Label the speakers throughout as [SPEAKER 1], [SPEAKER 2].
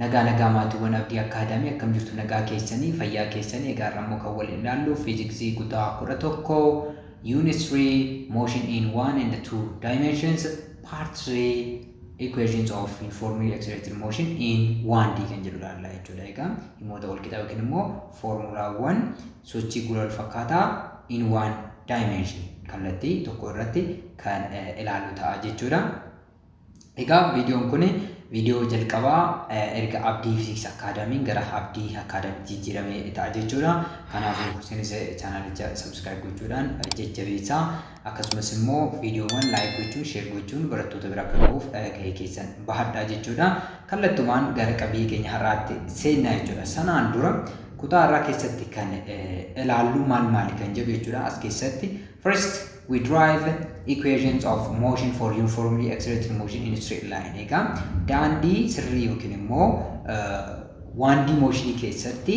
[SPEAKER 1] nagaa maatiiwwan Abdii Akaadaamii akkam jirtu nagaa keessanii fayyaa keessanii egaa rammoo kan waliin ilaallu fiiziksii kutaa 11 unit 3 motion in 1 and 2 dimensions part 3 equations of uniformly accelerated motion in 1D kan jedhu ilaalla jechuudha. Egaa himoota wal qixaa yookiin immoo foormulaawwan sochii gula wal fakkaataa in 1 dimension kallattii tokko irratti kan ilaallu ta'a jechuudha. Egaa viidiyoon kun viidiyoo jalqabaa erga Abdii Physics Akaadaamiin gara Abdii Akaadaamiitti jijjiiramee ta'a jechuudha. Kanaafuu isinis chaanalicha subscribe gochuudhaan jajjabeessaa. Akkasumas immoo viidiyoowwan like gochuun share gochuun barattoota bira akka ga'uuf gahee keessan bahadhaa jechuudha. Kallattumaan gara qabii keenya har'aatti seennaa jechuudha. Sanaan dura kutaa har'aa keessatti kan ilaallu maali kan jedhu jechuudha. As keessatti first we derive equations of motion for uniformly accelerated motion in a straight line. Egaa daandii sirrii yookiin immoo 1D motion keessatti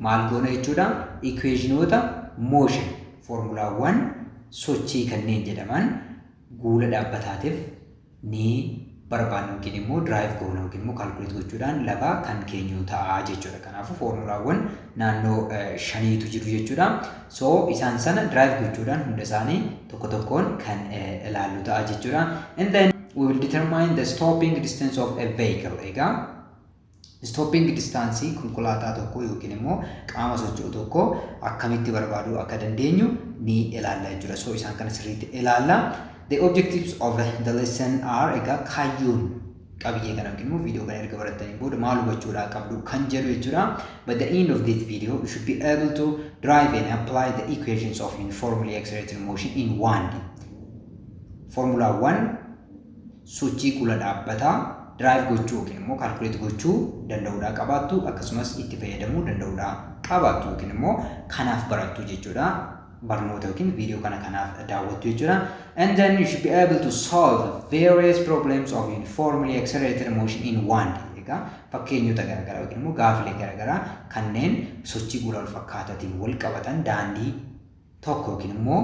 [SPEAKER 1] maal goona jechuudha. Equationoota motion formulaawwan sochii kanneen jedhaman guula dhaabbataatiif ni barbaannu yookiin immoo drive goona yookiin immoo calculate gochuudhaan lafa kan keenyu ta'a jechuudha. Kanaafuu formulaawwan naannoo 5tu jiru jechuudha. So isaan sana drive gochuudhaan hunda isaanii tokko tokkoon kan ilaallu ta'a jechuudha. And then we will determine the stopping distance of a vehicle. Egaa stopping distance konkolaataa tokko yookiin immoo qaama socho'u tokko akkamitti barbaaduu akka dandeenyu ni ilaalla jechuudha. So isaan kana sirriitti ilaalla. The objectives of the lesson are egaa kaayyoon qabiyyee kana yookiin immoo viidiyoo kana erga barattanii booda maal hubachuudhaa qabdu kan jedhu jechuudha. By the end of this video you should be able to derive and apply the equations of uniformly accelerated motion in 1D. Formulaawwan sochii gula dhaabbataa drive gochuu yookiin immoo calculate gochuu danda'uudhaa qabaattu akkasumas itti fayyadamuu danda'uudhaa qabaattu yookiin immoo kanaaf barattu jechuudha. Barnoota yookiin viidiyoo kana kanaaf daawwattu jechuudha. And then you should be able to solve various problems of uniformly accelerated motion in 1D. Egaa fakkeenyota garaagaraa yookiin immoo gaafilee garaagaraa kanneen sochii gula wal fakkaataatiin wal qabatan daandii tokko yookiin immoo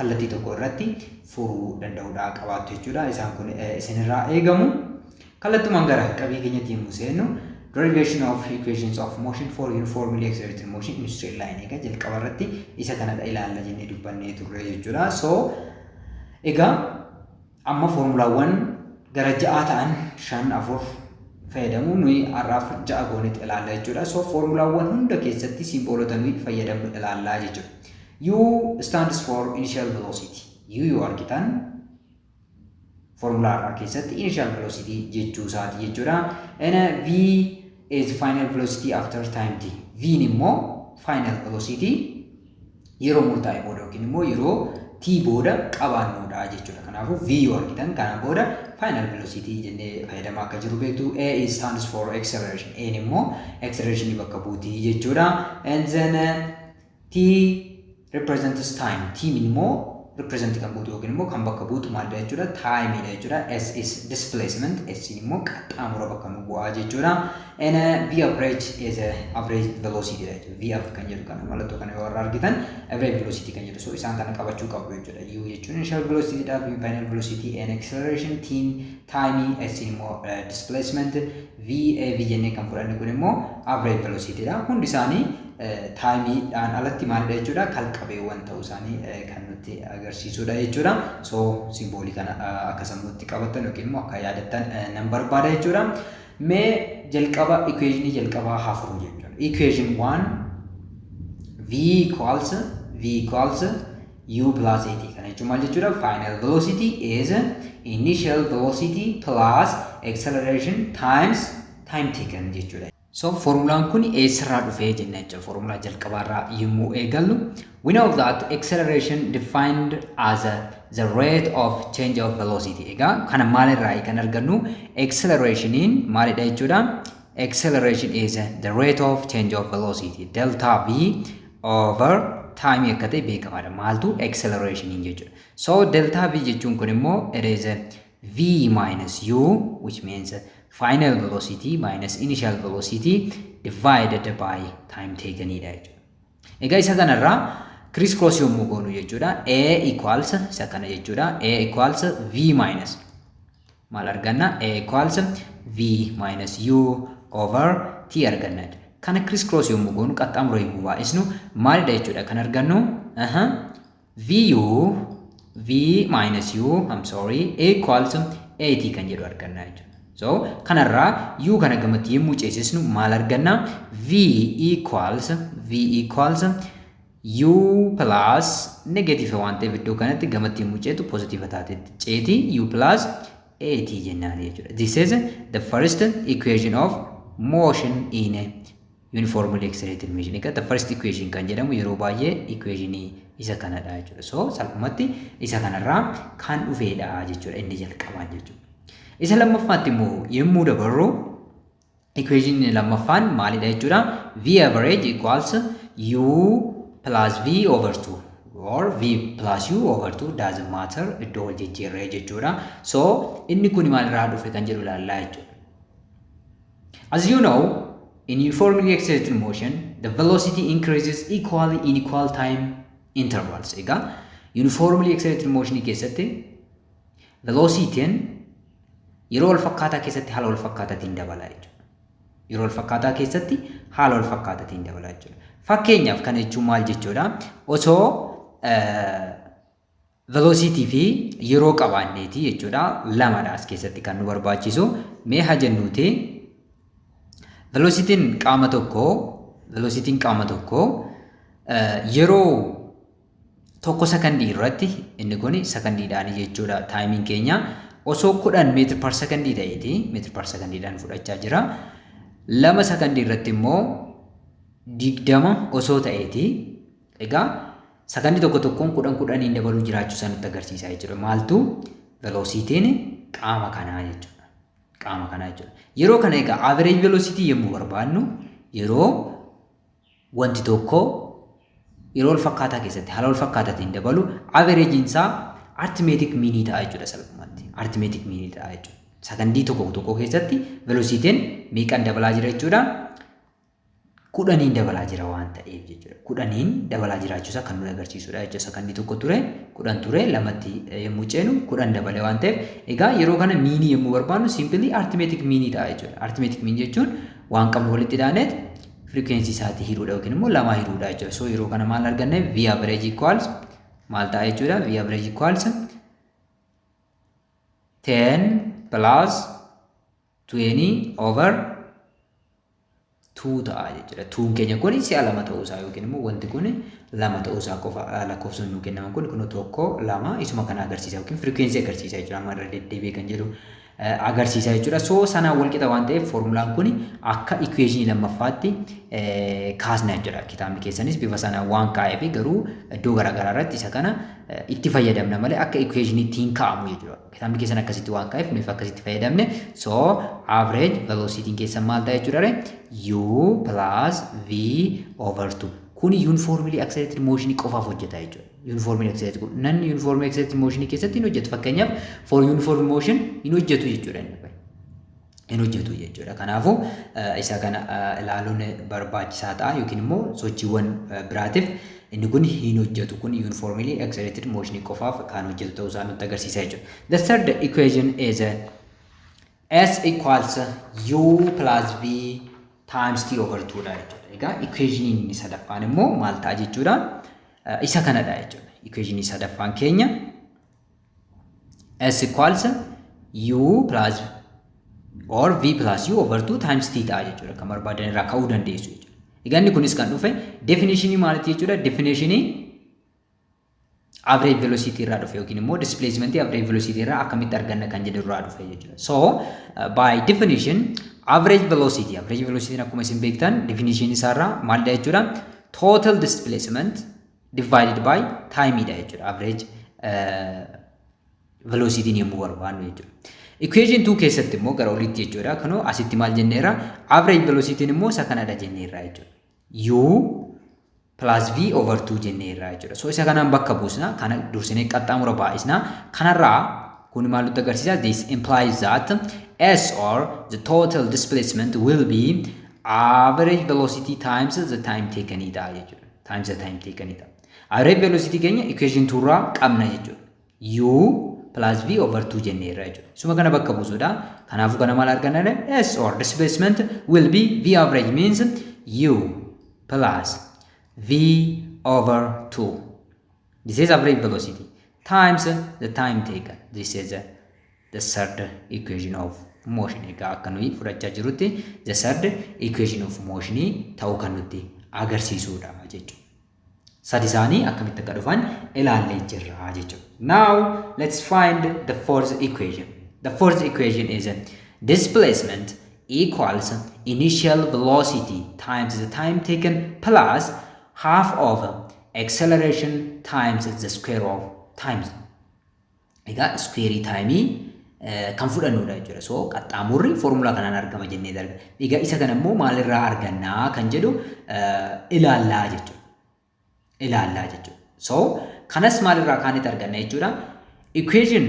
[SPEAKER 1] kallattii tokko irratti furuu danda'uudhaa qabaattu jechuudha. Isaan kun isinirraa eegamu. Kallattumaan gara qabii keenyatti yommuu seennu derivation of equations of motion for uniformly accelerated motion in straight line. Egaa jalqaba irratti isa kanadha ilaalla jennee dubbannee turre jechuudha. So egaa amma formulaawwan gara 6 ta'an 5 4 fayyadamu nuyi har'aaf 6 goonetti ilaalla jechuudha. So formulaawwan hunda keessatti simboolota nuyi fayyadamnu ilaallaa jechuudha. U stands for initial velocity. U yoo argitan formula irraa keessatti initial velocity jechuu isaati jechuudha. And V is final velocity after time t. V immoo final velocity yeroo murtaa'e booda yookiin immoo yeroo t booda qabaannuudha jechuudha. Kanaafuu V yoo argitan kana booda final velocity jennee fayyadamaa akka jiru beektu. A stands for acceleration. A immoo acceleration bakka buutii jechuudha. And then T represents time. T immoo represent kan buutu yookiin immoo kan bakka buutu maal jechuudha? Time dha jechuudha. S is displacement. S immoo qaxxaamura bakka nu bu'aa jechuudha. And V average is average velocity dha jechuudha. V kan jedhu kana mallattoo kana yoo argitan average velocity kan jedhu. So isaan kana qabachuu qabu jechuudha. U jechuun initial velocity dha, V final velocity, and acceleration, time, S immoo displacement, V jennee kan fudhanne kun immoo average velocity dha. Hundi isaanii taayimiidhaan alatti maalidha jechuudha? Kalqabeewwan ta'uu isaanii kan nutti agarsiisudha jechuudha. So simboolii kana akka sammuutti qabattan yookiin immoo akka yaadattan nan barbaada jechuudha. Mee jalqaba equationii jalqabaa haa furuu jechuudha. Equation 1 V equals U plus AT kana jechuun maal jechuudha? Final velocity is initial velocity plus acceleration times time taken jechuudha. So formulaan kun eessarraa dhufee jenna jechuudha. Formulaa jalqabaarraa yommuu eegallu we know that acceleration defined as the rate of change of velocity. Egaa kana maalirraa kan argannu accelerationin maalidha jechuudha? Acceleration is the rate of change of velocity delta V over time akka ta'e beekamaadha. Maaltu accelerationin jechuudha. So delta V jechuun kun immoo it is V minus U which means final velocity minus initial velocity divided by time taken dha jechuudha. Egaa isa kanarraa criss cross yommuu goonu jechuudha. A equals isa kana jechuudha. A equals V minus maal arganna? A equals V minus U over t arganna jechuudha. Kana criss cross yommuu goonu qaxxaamura yommuu baay'isnu maalidha jechuudha kan argannu v minus u equals 80 kan jedhu arganna jechuudha. So kanarraa u kana gamatti yommuu ceesisnu maal arganna? v equals u plus negative waan ta'eef iddoo kanatti gamatti yommuu ceetu positive taatetti ceeti u plus 80 jennaan jechuudha. This is the first equation of motion in uniformly accelerated machine. The first equation kan jedhamu yeroo baay'ee equation isa kanadha jechuudha. So salphumatti isa kanarraa kan dhufeedha jechuudha inni jalqabaan jechuudha. Isa lammaffaatti immoo yommuu dabarru equation lammaffaan maalidha jechuudha? V average equals u plus v over 2 or v plus u over 2 doesn't matter iddoo wal jijjiirree jechuudha. So inni kun maalirraa dhufe kan jedhu ilaallaa jechuudha. As you know, in uniformly accelerated motion, the velocity increases equally in equal time intervals. Egaa uniformly accelerated motion keessatti velocity'n yeroo wal fakkaataa keessatti haala wal fakkaataatiin dabala jechuudha. Yeroo wal fakkaataa keessatti haala wal fakkaataatiin dabala jechuudha. Fakkeenyaaf kana jechuun maal jechuudha? Osoo velocity fi yeroo qabaanneeti jechuudha lamadha as keessatti kan nu barbaachisu. Mee haa jennuuti velocity'n qaama tokko yeroo tokko sekondii irratti inni kun sekondiidhaan jechuudha taayimiin keenya osoo 10 meetira per sekondii ta'eeti meetira per sekondiidhaan fudhachaa jira. 2 sekondii irratti immoo 20 osoo ta'eeti. Egaa sekondii tokko tokkoon 10 dabaluu jiraachuu isaa nutti agarsiisa jechuudha. Maaltu velocity'n qaama kanaa jechuudha. Qaama kanaa jechuudha. Yeroo kana egaa average velocity yommuu barbaadnu yeroo wanti tokko yeroo wal fakkaataa keessatti haala wal fakkaataatiin dabalu average isaa arithmetic mean ta'a jechuudha salphumatti. Arithmetic mean ta'a jechuudha. Sekondii tokko keessatti velocity'n meeqaan dabalaa jira jechuudha? 10 dabalaa jira waan ta'eef jechuudha. 10 dabalaa jiraachuusaa kan nu agarsiisudha jechuudha. Sekondii tokko ture 10 ture lamatti yommuu ceenu 10 dabalee waan ta'eef egaa yeroo kana miinii yommuu barbaadnu simply arithmetic mean ta'a jechuudha. Arithmetic mean jechuun waan qabnu walitti hidhaaneet frequency isaatii hiruudha yookiin immoo lama hiruudha jechuudha. So yeroo kana maal arganne v average equals maal ta'a jechuudha? V average equals 10 plus 20 over 2 ta'a jechuudha. 2 keenya kun si'a lama ta'uu isaa yookiin immoo wanti kun lama ta'uu isaa qofa lakkoofsonni nuu kennaman kun tokko lama isuma kana agarsiisa yookiin frequency agarsiisa jechuudha. Amma irra deddeebi'ee kan jedhu agarsiisa jechuudha. So sanaan wal qixa waan ta'eef formulaan kun akka equation lammaffaatti kaasna jechuudha. Kitaabni keessanis bifa sanaan waan kaa'eef garuu iddoo garaagaraa irratti isa kana itti fayyadamna malee akka equation ittiin kaa'amu jechuudha. Kitaabni keessan akkasitti waan kaa'eef nuuf akkasitti fayyadamne. So average velocity keessan maal ta'a jechuudha? U plus v over 2. Kun uniformly accelerated motion qofaaf hojjeta jechuudha. Uniformly accelerated nan uniformly accelerated motion keessatti hin hojjetu. Fakkeenyaaf for uniform motion hin hojjetu jechuudha inni. Hin hojjetu jechuudha. Kanaafuu isa kana ilaaluun barbaachisaa ta'a yookiin immoo sochiiwwan biraatiif inni kun hin hojjetu. Kun uniformly accelerated motion qofaaf kan hojjetu ta'uu isaa nutti agarsiisa jechuudha. The third equation is S equals U plus V times T over 2 dha jechuudha. Egaa equation inni sadaffaan immoo maal ta'a jechuudha? Isa kanadha jechuudha. Equation sadaffaan keenya S equals U plus or V plus U over 2 times T ta'a jechuudha. Kan barbaadan irraa ka'uu dandeessu jechuudha. Egaa inni kunis kan dhufe definition maaliiti jechuudha? Definition average velocity irraa dhufe yookiin immoo displacement average velocity irraa akkamitti arganna kan jedhu irraa dhufe jechuudha. So by definition average velocity akkuma isin beektan definition isaarraa maalidha jechuudha? Total displacement divided by time dha jechuudha. Average velocity yommuu barbaadnu jechuudha. Equation 2 keessatti immoo gara olitti jechuudha. Kanoo asitti maal jenneerra? Average velocity immoo isa kanadha jenneerra jechuudha. U plus v over 2 jenneerra jechuudha. So isa kanaan bakka buusna. Kana dursinee qaxxaamura baay'isna. Kanarraa kun maal nutti agarsiisa? This implies that S or the total displacement will be average velocity times the time taken dha jechuudha. Times the time taken dha. Average velocity keenya equation 2 irraa qabna jechuudha. U plus v over 2 jenneerra jechuudha. Suma kana bakka buusuudha. Kanaafuu kana maal arganna? S or displacement will be v average means u plus v over 2. This is average velocity times the time taken. This is the third equation of motion. Egaa akka nuyi fudhachaa jirutti the third equation of motion ta'uu kan nutti agarsiisudha jechuudha. Sadisaanii akkamitti akka dhufan ilaallee jirra jechuudha. Now let's find the fourth equation. The fourth equation is displacement equals initial velocity times the time taken plus half of acceleration times the square of times. Egaa square time kan fudhannudha jechuudha. So qaxxaamurri formula kanaan argama jennee darga. Egaa isa kana immoo maalirraa argannaa kan jedhu ilaallaa jechuudha. So kanas maalirraa kaanitti arganna jechuudha. Equation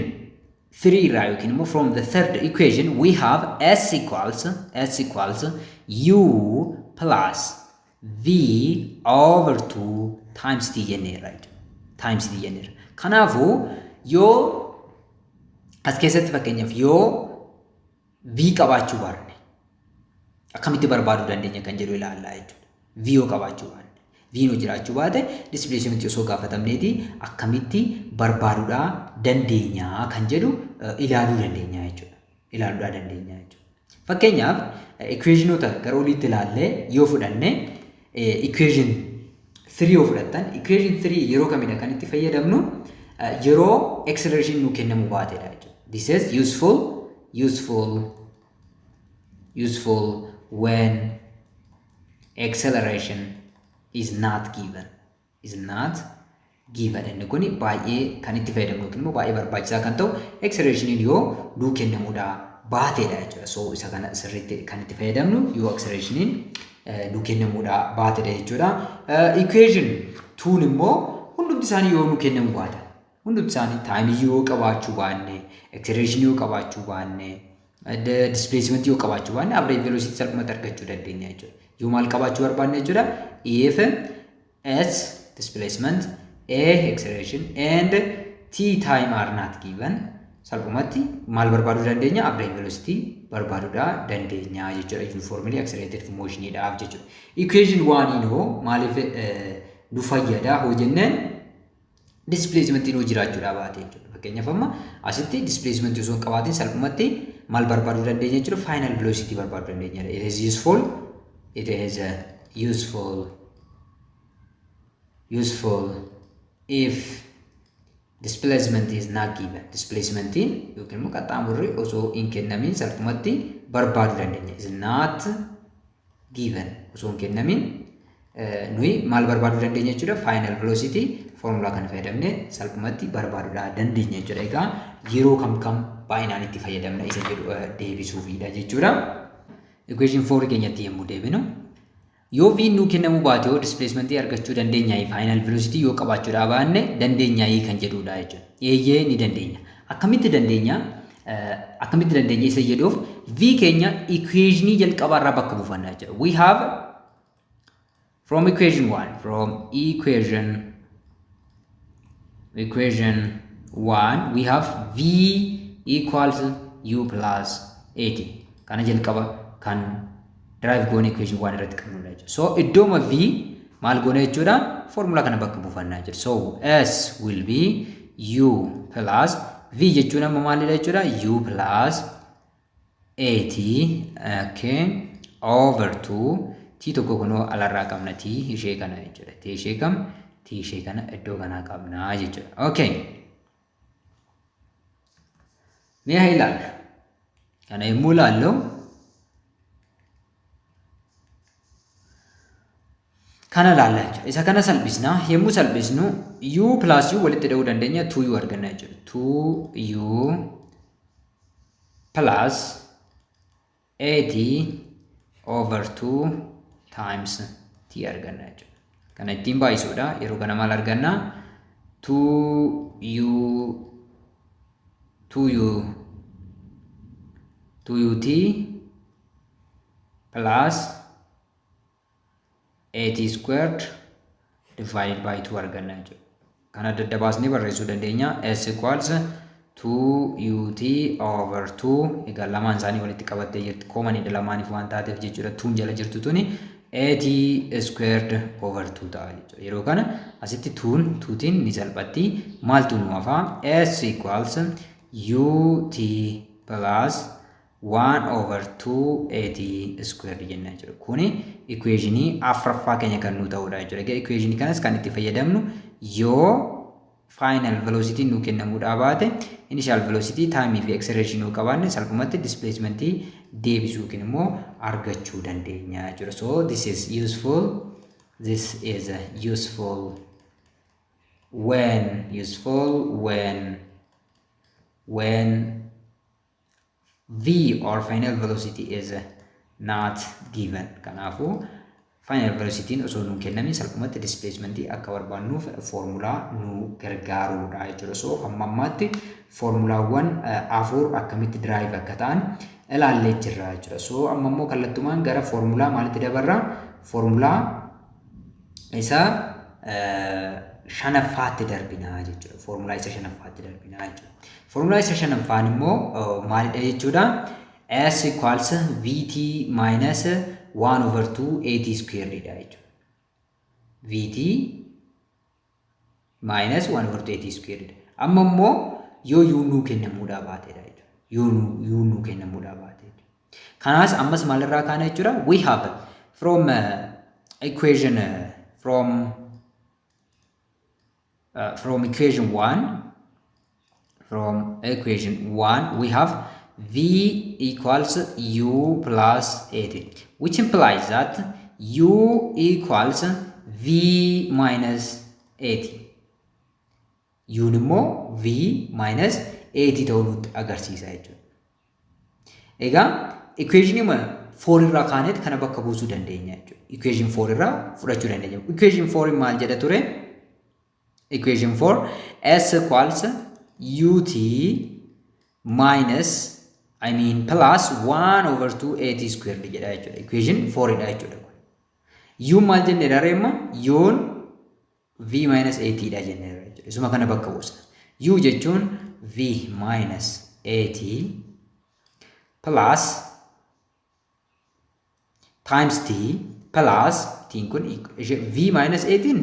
[SPEAKER 1] 3 irraa yookiin immoo from the third equation we have s equals u plus v over 2 times t jenneerra jechuudha. Kanaafuu yoo as keessatti fakkeenyaaf yoo v qabaachuu baanne akkamitti barbaaduu dandeenya kan jedhu ilaallaa jechuudha. V yoo qabaachuu baanne v yoo jiraachuu baate displacement osoo gaafatamneeti akkamitti barbaaduudhaa dandeenya kan jedhu ilaaluu dandeenya jechuudha. Fakkeenyaaf equationota gara oliitti ilaallee yoo fudhanne equation 3 yoo fudhattan equation 3 yeroo kamidha kan itti fayyadamnu yeroo acceleration nu kennamu baatedha jechuudha. This is useful when acceleration is not given. Inni kun baay'ee kan itti fayyadamnu yookiin immoo baay'ee barbaachisaa kan ta'u acceleration yoo nu kennamuudha baatedha jechuudha. So isa kana sirriitti kan itti fayyadamnu yoo acceleration nu kennamuudha baatedha jechuudha. Equation 2 immoo hundumti isaanii yoo nu kennamu baata. Hundumti isaanii time yoo qabaachuu baanne, acceleration yoo qabaachuu baanne, displacement yoo qabaachuu baanne average velocity salphumatti argachuu dandeenya jechuudha. Yoo maal qabaachuu barbaanne jechuudha? If s displacement, a acceleration and t time are not given salphumatti maal barbaaduu dandeenya? Average velocity barbaaduudha dandeenya jechuudha. Uniformly accelerated motion dhaaf jechuudha. Equation 1 hoo maaliif nu fayyada hoo jenneen displacement nu jiraachuudha baate jechuudha. Fakkeenyaaf amma asitti displacement osoo hin qabaatin salphumatti maal barbaaduu dandeenya jechuudha? Final velocity barbaaduu dandeenya. It is useful if displacement is not given. Displacement yookiin immoo qaxxaamurri osoo hin kennamin salphumatti barbaaduu dandeenya. Is not given osoo hin kennamin nuyi maal barbaaduu dandeenya jechuudha? Final velocity formula kan fayyadamne salphumatti barbaaduudha dandeenya jechuudha. Egaa yeroo kam baay'inaan itti fayyadamna isa jedhu deebisuufidha jechuudha. Equation 4 keenyatti yommuu deebinu yoo v nu kennamuu baate yoo displacement argachuu dandeenya final velocity yoo qabaachuudha baanne dandeenya kan jedhudha jechuudha. Eeyyee ni dandeenya. Akkamitti dandeenya isa jedhuuf v keenya equation jalqabaarraa bakka buufanna jechuudha. We have from equation 1 we have v equals u plus at. Kana jalqaba kan drive goone equation 1 irratti qabnudha jechuudha. So iddooma v maal goone jechuudha? Formula kana bakka buufannaa jechuudha. So s will be u plus v jechuun amma maalidha jechuudha? U plus at over 2 t tokko kunoo alarraa qabna t ishee kana jechuudha. T ishee kana iddoo kanaa qabna jechuudha. Okay. Mee haa ilaallu. Kana yommuu ilaallu kana ilaallaa jechuudha. Isa kana salphisna. Yommuu salphisnu u plus u walitti dha'uu dandeenya 2u arganna jechuudha. 2u plus at over 2 times t arganna jechuudha. Kana ittiin baay'isuudha. Yeroo kana maal arganna? 2ut plus 80 squared divided by 2 arganna jechuudha. Kana daddabaasnee barreessuu dandeenya. S equals 2ut over 2 egaa lamaan isaanii walitti qabattee jirti koomanii lamaaniif waan taateef jechuudha 2 jala jirtu tuni 8 squared over 2 ta'a jechuudha yeroo kana asitti 2tiin ni salphatti maaltu nu hafa s equals ut plus 1 over 2 squared jenna jechuudha kuni equationii afraffaa keenya kan nu ta'udha jechuudha egaa equationii kanas kan itti fayyadamnu yoo final velocity nu kennamuudha baate initial velocity time fi acceleration nu qabaanne salphumatti displacement deebisuu immoo argachuu dandeenya jechuudha so this is useful when v or final velocity is not given kanaafu final velocity osoo nu kennamin salphumatti displacement akka barbaannuuf formula nu gargaaruudha jechuudha so ammammaatti formulaawwan afur akkamitti drive akka ta'an ilaallee jirra jechuudha so ammammoo kallattumaan gara formula maalitti dabarra formula isa shanaffaatti darbinaa jechuudha formula isa shanaffaatti darbinaa jechuudha formula isa shanaffaan immoo maalidha jechuudha s equals vt minus 1 over 2 at squared dha jechuudha vt minus 1 over 2 at squared amma immoo yoo u nu kennamuudha baatedha jechuudha u nu kennamuudha baate kanaas ammas maalirraa kaana jechuudha we have from equation from equation 1 we have v equals u plus 8 which implies that u equals v minus 8 u immoo v minus 8 ta'uu nutti agarsiisa jechuudha egaa equation 4 irraa kaaneet kana bakka buusuu dandeenya jechuudha equation 4 irraa fudhachuu dandeenya equation 4 maal jedha ture equation 4 s equals ut minus plus 1 over 2 at squared jedha jechuudha equation 4 dha jechuudha u maal jenne dareema yoon v minus 8 dha jenne jechuudha isuma kana bakka buusa u jechuun v minus 8 plus times t plus t kun v minus 18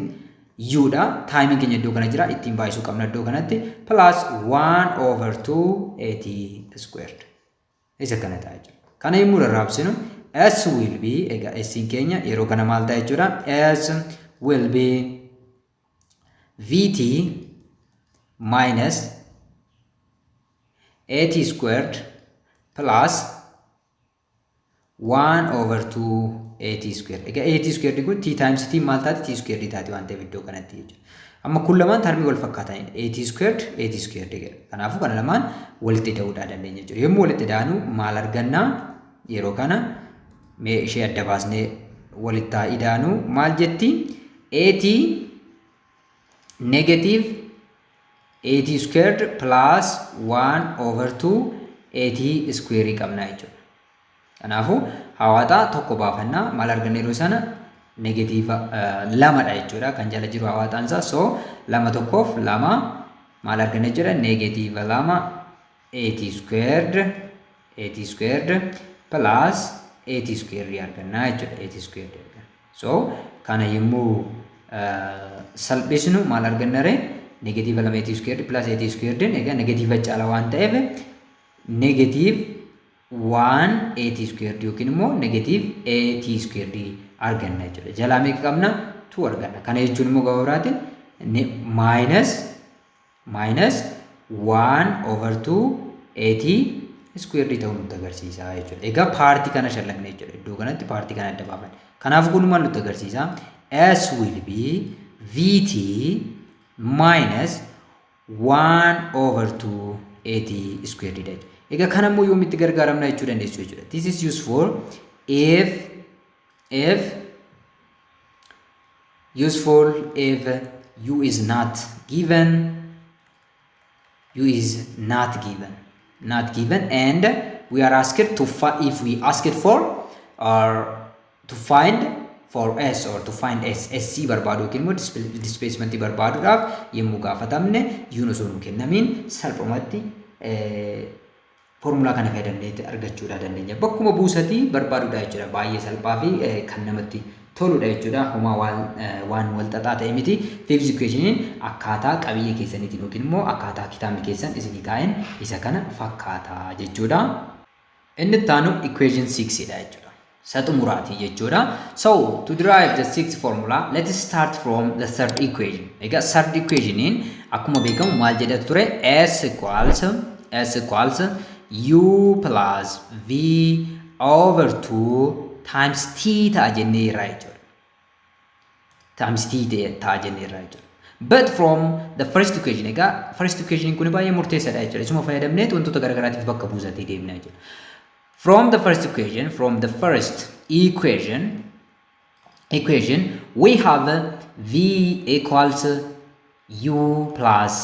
[SPEAKER 1] u dha timing keenya iddoo kana jira ittiin baay'isuu qabna iddoo kanatti plus 1 over 2 at squared isa kana ta'a jechuudha kana yommuu rarraabsinu s will be egaa s keenya yeroo kana maal ta'a jechuudha s will be vt minus 80 squared plus 1 over 2 80 squared egaa 80 squared kun t times t maal taati t squared taati waan ta'eef iddoo kanatti jechuudha amma kun lamaan tarmii wal fakkaatanidha 80 squared jedha kanaafuu kana lamaan walitti dahuudhaa dandeenya jechuudha yommuu walitti daanu maal argannaa yeroo kana mee ishee adda baasnee walitti haa idaanu maal jetti 80 negative 80 squared plus 1 over 2 80 square qabna jechuudha kanaafuu hawaataa tokko baafannaa maal arganna yeroo sana negative lamadha jechuudha kan jala jiru hawaataan isaa so lama tokkoof lama maal arganna jechuudha negative lama 80 squared plus 80 squared arganna jechuudha 80 squared so kana yommuu salphisnu maal arganna re negative lama 80 squared plus 80 squared egaa negative caala waan ta'eef negative 180 squared yookiin immoo negative 80 squared arganna jechuudha jalaa meeqa qabna 2 arganna kana jechuun immoo gabaabaatiin minus 1 over 2 80 squared ta'uu nutti agarsiisa jechuudha egaa paartii kana shallaqne jechuudha iddoo kanatti paartii kana adda baafanne kanaaf kun maal nutti agarsiisa s will be vt minus 1 over 2 80 squared jechuudha egaa kana immoo yoomitti gargaaramna jechuu dandeessu jechuudha this is useful if u is not given and we are asked to if we asked for or to find for s or to find sc barbaadu yookiin immoo displacement barbaaduudhaaf yommuu gaafatamne yuun osoo nu kennamin salphumatti formula kana fayyadamnee argachuudha dandeenya. Bakkuma buusatii barbaaduudha jechuudha. Baay'ee salphaa fi kan namatti toludha jechuudha. Homaa waan wal xaxaa ta'e miti. Fifth equation akkaataa qabiyyee keessaniitiin yookiin immoo akkaataa kitaabni keessan isinii kaa'een isa kana fakkaata jechuudha. Inni itti aanu equation 6 dha jechuudha. Saxumuraati jechuudha. So to derive the sixth formula, let's start from the third equation. Egaa third equation akkuma beekamu maal jedha ture? S equals u plus v over 2 times t ta'a jennee irraa jechuudha. Times t ta'a jennee irraa jechuudha. But from the first equation, egaa first equation kun baay'ee murteessaadha jechuudha. Isuma fayyadamnee wantoota garaagaraatiif bakka buusatee deemna jechuudha. From the first equation, we have v equals u plus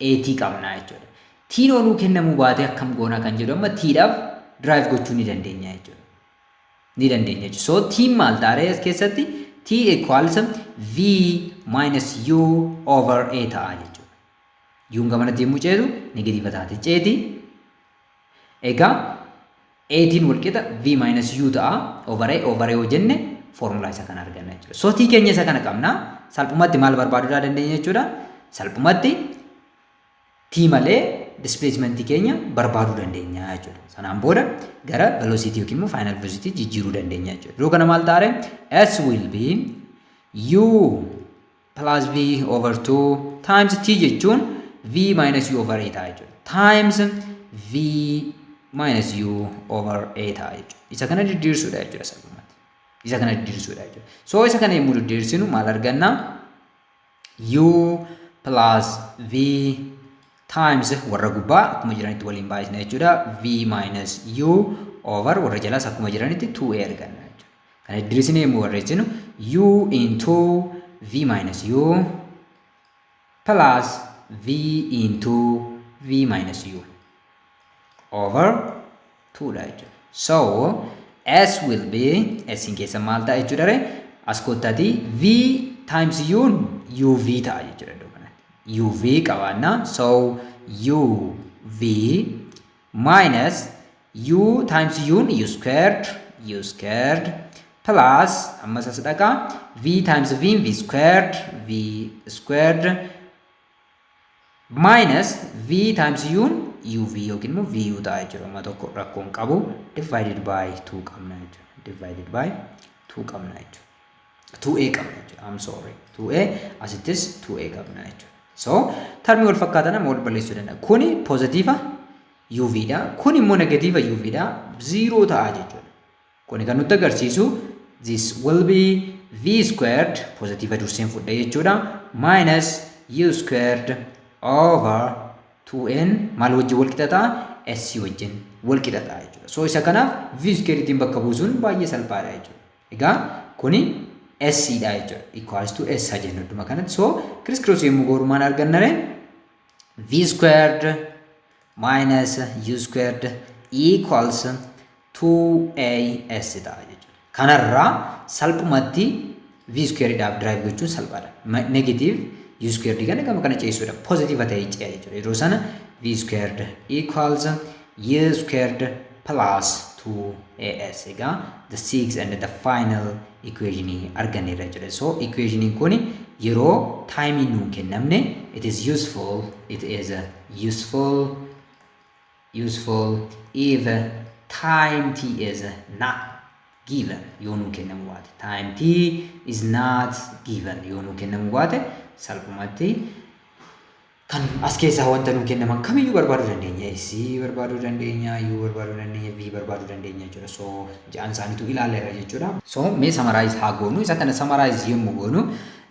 [SPEAKER 1] at qabna jechuudha. T noonuu kennamuu baate akkam goona kan jedhu amma T-dhaaf drive gochuu ni dandeenya jechuudha. Ni dandeenya jechuudha. So T maal ta'a as keessatti? T equals v minus u over a ta'a jechuudha. U'n gamanatti yommuu ceetu negatiiva taate ceeti. Egaa 18 walqixa v minus u ta'a over a yoo jenne formula isa kana arganna jechuudha. So T keenya isa kana qabna. Salphumatti maal barbaaduu dandeenya jechuudha? Salphumatti T malee displacement keenya barbaaduu dandeenya jechuudha. Sanaan booda gara velocity yookiin immoo final velocity jijjiiruu dandeenya jechuudha. Yeroo kana maal ta'a? S will be u plus v over 2 times T jechuun v minus u over a ta'a jechuudha. Times v minus u over a ta'a jechuudha. Isa kana diddiirsuudha jechuudha salphumatti. Isa kana diddiirsuudha jechuudha. So isa kana yommuu diddiirsinu maal arganna? U plus v times warra gubbaa akkuma jiranitti waliin baay'isna jechuudha. V minus u over warra jalaas akkuma jiranitti 2a arganna jechuudha. Kana diddiirsinee yommuu barreessinu u into v minus u plus v into v minus u over 2 dha jechuudha. So s will be s in keessa maal ta'a jechuudha? As kottaati v times u uv ta'a jechuudha. uv qabaanna. So uv minus u times u squared plus ammas as dhaqa v times v squared minus v times uv yookiin immoo vu ta'a jechuudha. Amma tokko rakkoon qabu divided by 2 qabna jechuudha. Divided by 2 qabna jechuudha. 2a qabna jechuudha. I'm sorry. 2a asittis 2a qabna jechuudha. So termii wal fakkaatan amma wal balleessuu danda'a. Kuni positiiva uv dha. Kuni immoo negatiiva uv dha. 0 ta'a jechuudha. Kuni kan nutti agarsiisu this will be v squared positiiva durseen fudhee jechuudha. Minus u squared over 2n maal wajjin wal qixa ta'a? S wajjin wal qixa ta'a jechuudha. So isa kanaaf v squared ittiin bakka buusuun baay'ee salphaadha jechuudha. Egaa kuni S dha jechuudha. Equals to S jennu dhuma kanatti. So criss cross yommuu gooru maal arganna? V squared minus u squared equals 2as ta'a jechuudha. Kanarraa salphumatti v squared dhaaf drive gochuun salphaadha. Negative u squared kana gama kana ceessuudha. Positive ta'ee ce'a jechuudha. Yeroo sana v squared equals u squared plus 2as. Egaa the sixth and the final equation arganneerra jechuudha. So equation kun yeroo time nuun kennamne it is useful if time t is not given. Yoo nuun kennamu baate time t is not given yoo nuun kennamu baate salphumatti kan as keessaa wanta nuun kennaman kamiyyuu barbaaduu dandeenya. S barbaaduu dandeenya, U barbaaduu dandeenya, V barbaaduu dandeenya jechuudha. So ja'an isaaniitu ilaaleera jechuudha. So mee summarize haa goonu. Isa kana summarize yommuu goonu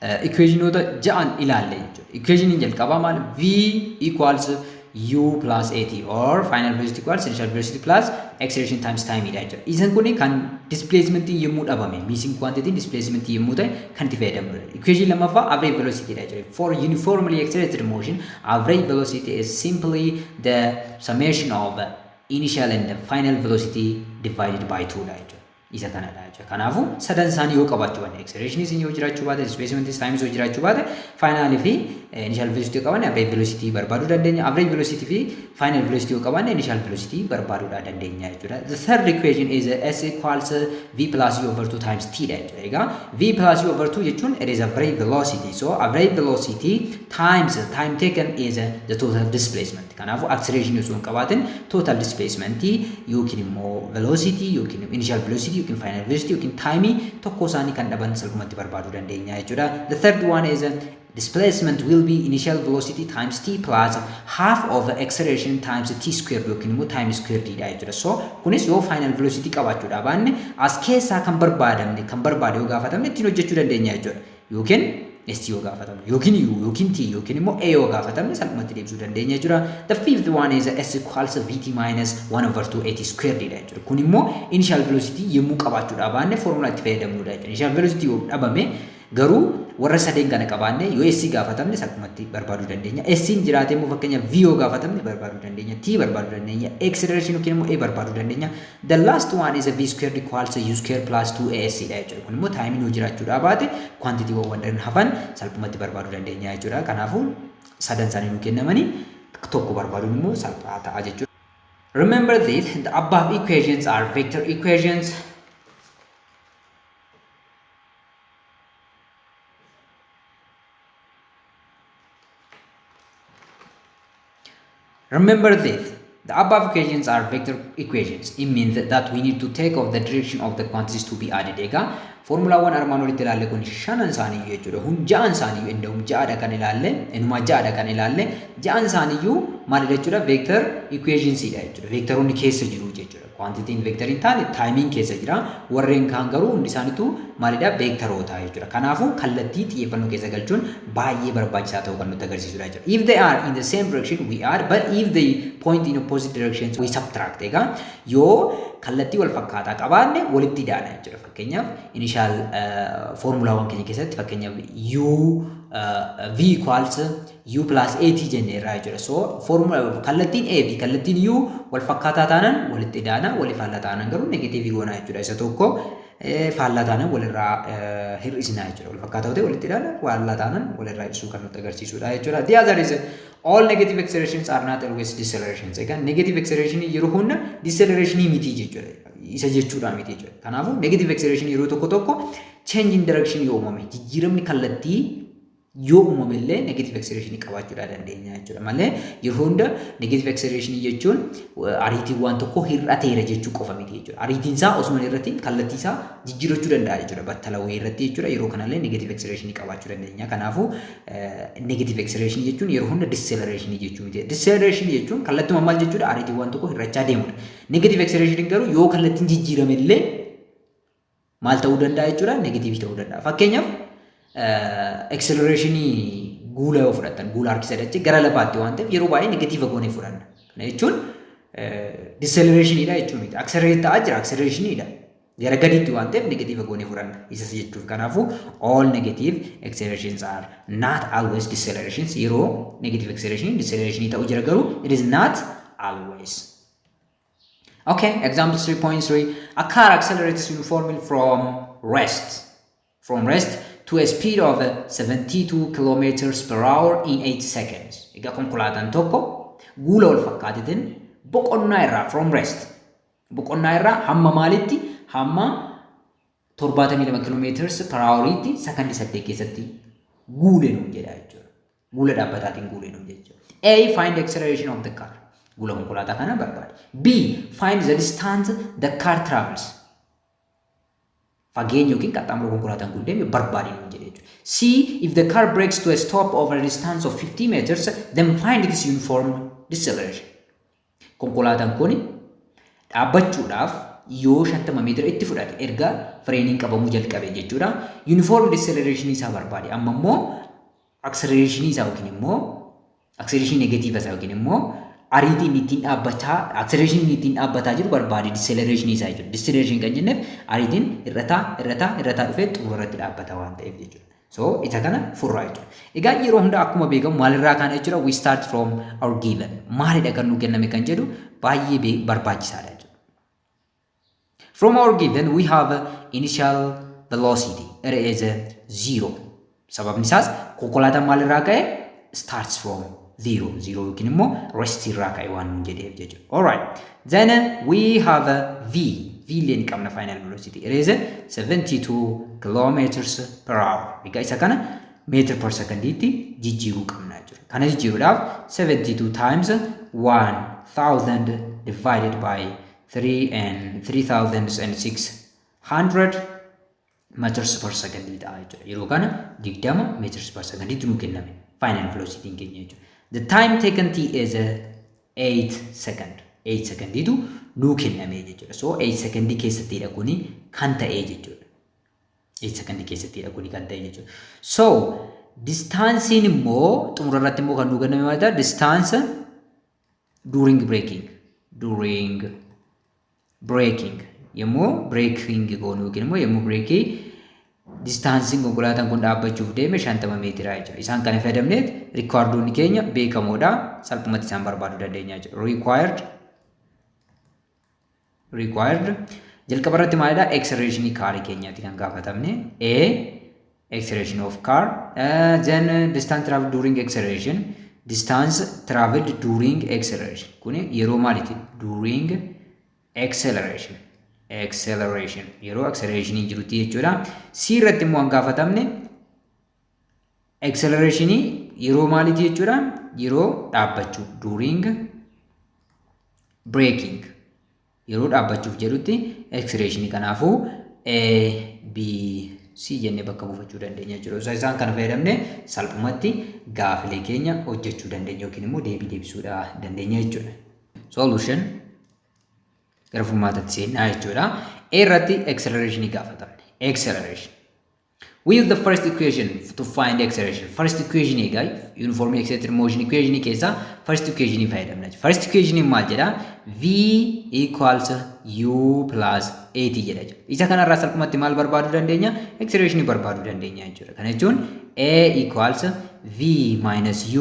[SPEAKER 1] equationoota ja'an ilaalle jechuudha. Equationiin jalqabaa maal? V equals U plus AT or final velocity equals initial velocity plus acceleration times time dha jechuudha. Isan kun kan displacement yommuu dhabame missing quantity displacement yommuu ta'e kan itti fayyadamnudha. Equation lamaffaa average velocity dha jechuudha. For uniformly accelerated motion, average velocity is simply the summation of initial and final velocity divided by 2 dha jechuudha. isa kanadha jechuudha. Kanaafuu sadan isaanii yoo qabaachuu baate acceleration isin yoo jiraachuu baate displacement time yoo jiraachuu baate final fi initial velocity yoo qabaanne average velocity barbaaduu dandeenya. Average velocity fi final velocity yoo qabaanne initial velocity barbaaduu dandeenya jechuudha. The third equation is s equals v plus u over 2 times t dha jechuudha. Egaa v plus u over 2 jechuun it is average velocity. So average velocity times time taken is the total displacement. Kanaafuu acceleration yoo qabaatin total displacement yookiin immoo velocity yookiin initial velocity yookiin final velocity yookiin time tokko isaanii kan dhaban salphumatti barbaaduu dandeenya jechuudha. The third one is displacement will be initial velocity times t plus half of the acceleration times t squared yookiin immoo time squared dha jechuudha. So kunis yoo final velocity qabaachuudha baanne as keessaa kan barbaade yoo gaafatamne ittiin hojjechuu dandeenya jechuudha. Yookiin S yoo gaafatamne yookiin U yookiin T yookiin immoo A yoo gaafatamne salphumatti deebisuu dandeenya jechuudha. The fifth one is S equals Vt minus 1 over 2 at squared dha jechuudha. Kun immoo initial velocity yemmuu qabaachuudha baanne formula itti fayyadamnuudha jechuudha. Initial velocity yoo dhabame garuu warra sadeen kana qabaanne yoo S gaafatamne salphumatti barbaaduu dandeenya. S in jiraate immoo fakkeenya V yoo gaafatamne barbaaduu dandeenya. T barbaaduu dandeenya. Acceleration yookiin immoo A barbaaduu dandeenya. The last one is V squared equals U squared plus 2AS dha jechuudha. Kun immoo time yoo jiraachuudha baate quantity wawwan hafan salphumatti barbaaduu dandeenya jechuudha. Kanaafuu sadan isaanii nu kennamanii tokko barbaaduun immoo salphaa ta'a jechuudha. Remember that the above equations are vector equations. Remember that the above equations are vector equations. It means that we need to take of the direction of the quantities to be added. Egaa formulaawwan armaan olitti ilaalle kun shanan isaaniiyyuu jechuudha. Ja'an isaaniiyyuu enda'um ja'adha kan ilaalle, inuma ja'adha kan ilaalle, ja'an isaaniiyyuu maalidha jechuudha? Vector equations dha jechuudha. Vectoroonni keessa jiru jechuudha. Quantity vector hin taane timing keessa jira. Warreen kaan garuu hundi isaaniitu maalidha? Vectoroota jechuudha. Kanaafuu kallattii xiyyeeffannoo keessa galchuun baay'ee barbaachisaa ta'uu kan nutti agarsiisudha jechuudha. If they are in the same direction we add, but if they point in opposite directions we subtract. Egaa yoo kallattii wal fakkaataa qabaanne walitti daana jechuudha. Fakkeenyaaf initial formulaawwan keenya keessatti fakkeenyaaf V equals U plus AT jenneerraa jechuudha. So formula kallattiin A fi kallattiin U wal fakkaataa taanan walitti daana, walii faallaa taanan garuu negative goona jechuudha. Isa tokko faallaa taanan walirraa hir'isinaa jechuudha. Wal fakkaataa ta'e walitti daana, faallaa taanan walirraa hir'isuu kan nutti agarsiisudha jechuudha. The other is all negative accelerations are not always decelerations. Egaa negative acceleration yeroo hunda deceleration miti jechuudha. Isa jechuudha miti jechuudha. Kanaafuu negative acceleration yeroo tokko change in direction yoo uumame jijjiiramni kallattii yoo uumame illee negative acceleration qabaachuudha dandeenya jechuudha. Malee yeroo hunda negative acceleration jechuun ariitiin waan tokko hir'ateera jechuu qofa miti jechuudha. Ariitiin isaa osoo hin hir'atiin kallattii isaa jijjiirachuu danda'a jechuudha. Battalawee irratti jechuudha. Yeroo kanallee negative acceleration qabaachuu dandeenya. Kanaafuu negative acceleration jechuun yeroo hunda deceleration jechuu miti. Deceleration jechuun kallattii maal jechuudha? Ariitiin waan tokko hir'achaa deemudha. Negative acceleration garuu yoo kallattiin jijjiirame illee maal ta'uu danda'a jechuudha? Negative ta'uu danda'a. Fakkeenyaaf acceleration guula yoo fudhatan guula harkisa dachee gara lafaatti waan ta'eef yeroo baay'ee negative goonee fudhanna. Kana jechuun deceleration dha jechuun miti. Accelerate ta'aa jira acceleration dha. Gara gadiitti waan ta'eef negative goonee fudhanna. Isa jechuuf kanaafuu all negative accelerations are not always decelerations. Yeroo negative acceleration deceleration ta'uu jira garuu it is not always. Okay, example 3.3. A car accelerates uniformly from rest to a speed of 72 kilometers per hour in 8 seconds. Egaa konkolaataan tokko guula wal fakkaatiin boqonnaa irraa from rest. Boqonnaa irraa hamma maalitti? Hamma 72 kilometers per hour itti sakandii 8 keessatti guule nu jedha jechuudha. Guula dhaabbataatiin guule nu jechuudha. A. Find the acceleration of the car. Guula konkolaataa kana barbaade. B. Find the distance the car travels. Fageenya yookiin qaxxaamura konkolaataan kun deeme barbaade nu jedha jechuudha. C. If the car breaks to a stop over a distance of 50 meters, then find its uniform deceleration. Konkolaataan kun dhaabbachuudhaaf yoo 50 meetira itti fudhate erga fireeniin qabamuu jalqabe jechuudha. Uniform deceleration isaa barbaade. Amma immoo acceleration isaa yookiin immoo acceleration negative isaa yookiin immoo ariitiin ittiin dhaabbataa acceleration ittiin dhaabbataa jiru barbaade deceleration isaa jechuudha. Deceleration kan jenneef ariitiin irrataa dhufee xumurratti dhaabbata waan ta'eef jechuudha. So isa kana furraa jechuudha. Egaa yeroo hunda akkuma beekamu maalirraa kana jechuudha? We start from our given. Maalidha kan nu kenname kan jedhu baay'ee barbaachisaadha jechuudha. From our given, we have initial velocity. It is 0. Sababni isaas konkolaataan maalirraa ka'e starts from 0. 0 yookiin immoo rest irraa ka'e waan nuun jedheef jechuudha. Alright. Then we have V. V illee ni qabna final velocity. It is 72 kilometers per hour. Egaa isa kana meetir per secondiitti jijjiiruu qabna jechuudha. Kana jijjiiruudhaaf 72 times 1000 divided by 3 and 3600 meters per second ta'a jechuudha. Yeroo kana 20 meters per second nuu kenname final velocity keenya jechuudha. The time taken t is 8 second. 8 second itu nuu kenname jechuudha. So 8 second keessattidha kuni kan ta'e jechuudha. 8 second keessattidha kuni kan ta'e jechuudha. So distance immoo xumura irratti immoo kan nuu kenname maal ta'a? Distance during braking. During braking. Yommuu braking goonu yookiin immoo yommuu breakii distaansiin konkolaataan kun dhaabbachuuf deeme 50 meetira jechuudha. Isaan kana fayyadamneet riikwaardoonni keenya beekamoodha. Salphumatti isaan barbaaduu dandeenya jechuudha. Required jalqaba irratti maalidha? Acceleration kaarii keenyaati kan gaafatamne. A acceleration of car, then distance traveled during acceleration. Distance traveled during acceleration. Kuni yeroo maaliiti? During acceleration. Yeroo acceleration jirutti jechuudha. C irratti immoo gaafatamne acceleration yeroo maaliiti jechuudha? Yeroo dhaabbachuu during braking. Yeroo dhaabbachuuf jedhutti acceleration kanaafuu A B C jennee bakka buufachuu dandeenya jechuudha. Isaan kana fayyadamne salphumatti gaafilee keenya hojjechuu dandeenya yookiin immoo deebisuu dandeenya jechuudha. Solution gara furmaatatti seenaa jechuudha. A irratti acceleration gaafatamne. Acceleration. We use the first equation to find acceleration. First equation egaa uniform accelerated motion equation keessa first equation fayyadamna. First equation maal jedha? V equals U plus AT jedha. Isa kanarraa salphumatti maal barbaaduu dandeenya? Acceleration barbaaduu dandeenya jechuudha. Kana jechuun A equals V minus U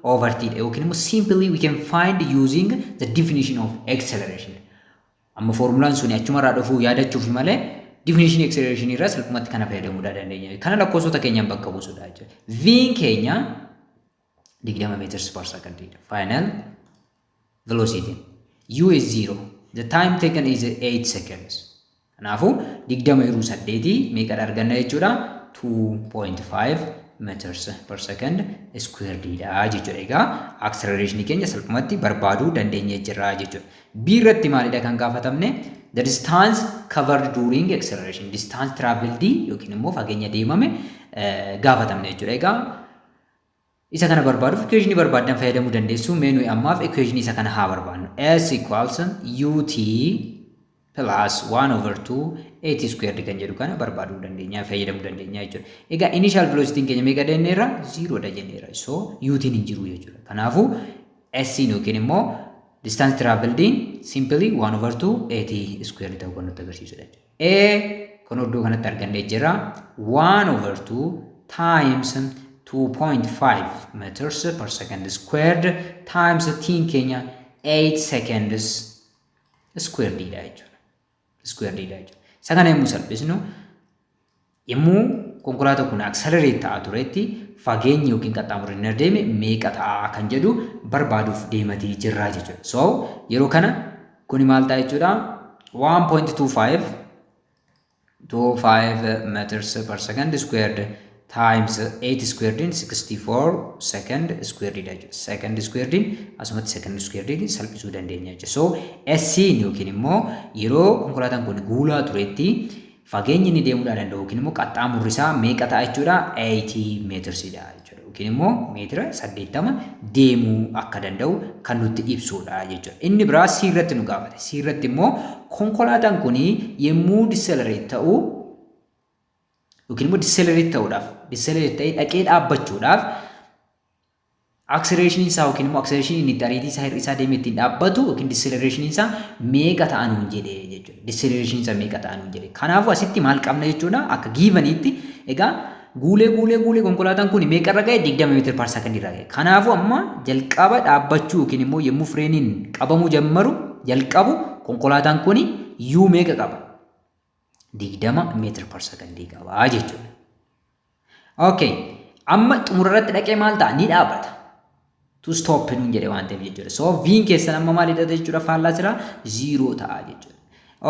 [SPEAKER 1] over T. Yookiin immoo simply we can find using the definition of acceleration. Amma formulaan suni achumarraa dhufuu yaadachuuf malee definition acceleration irraa salphumatti kana fayyadamuu dandeenya. Kana lakkoofsota keenyaan bakka buusuudha jechuudha. V keenya 20 meters per second. Final velocity. U is 0. The time taken is 8 seconds. Kanaafuu 20 meeqa arganna jechuudha? 2.5 meters per second squared dha jechuudha. Egaa acceleration keenya salphumatti barbaaduu dandeenya jirra jechuudha. B irratti maalidha kan gaafatamne? The distance covered during acceleration. Distance traveled yookiin immoo fageenya deemame gaafatamne jechuudha. Egaa isa kana barbaaduuf equation barbaadan fayyadamuu dandeessu. Mee nuyi ammaaf equation isa kana haa barbaadnu. S equals ut plus 1 over 2 at squared kan jedhu kana barbaaduu dandeenya fayyadamuu dandeenya jechuudha. Egaa initial velocity keenya meeqa jenneerra? 0 dha jenneerra. So ut hin jiru jechuudha. Kanaafuu s yookiin immoo distance traveled simply 1 over 2 at squared ta'uu kan nutti agarsiisudha. A kan iddoo kanatti argannee jira 1 over 2 times 2.5 meters per second squared times t keenya 8 seconds squared dha jechuudha. Squared dha jechuudha. Isa kana yommuu salphisnu yommuu konkolaataa kun accelerate ta'aa turetti fageenyi yookiin qaxxaamurri deeme meeqa ta'a kan jedhu barbaaduuf deematii jirra jechuudha. So yeroo kana kuni maal ta'a jechuudha? 1.25 meters per second squared times 8 squared in 64 second squared dha jechuudha. Second squared in asumatti second squared in salphisuu dandeenya jechuudha. So S yookiin immoo yeroo konkolaataan kun guulaa turetti fageenyi inni deemuudhaa danda'u yookiin immoo qaxxaamurri isaa meeqa ta'a jechuudha? 80 meters dha jechuudha. Yookiin immoo meetira 80 deemuu akka danda'u kan nutti ibsudha jechuudha. Inni biraa C irratti nu gaafate. C irratti immoo konkolaataan kun yommuu decelerate ta'u yookiin immoo decelerate ta'uudhaaf ta'ee dhaqee dhaabbachuudhaaf acceleration isaa yookiin immoo acceleration inni ariitii isaa hir'ii isaa deemee ittiin dhaabbatu yookiin deceleration isaa meeqa ta'a nuun jedhee jechuudha. Deceleration isaa meeqa ta'a nuun jedhee. Kanaafuu asitti maal qabna jechuudha? Akka giivaniitti egaa guulee konkolaataan kun meeqa irra ga'e? 20 meetira per second irra ga'e. Kanaafuu amma jalqaba dhaabbachuu yookiin immoo yommuu fireeniin qabamuu jalqabu konkolaataan kun U meeqa qaba? 20 meetira per secondii qaba jechuudha. Okay, amma xumurarratti dhaqee maal ta'a? Ni dhaabbata. To stop nuun jedhe waan ta'eef jechuudha. So v'n keessan amma maal hidhate jechuudha? Faallaa jira 0 ta'a jechuudha.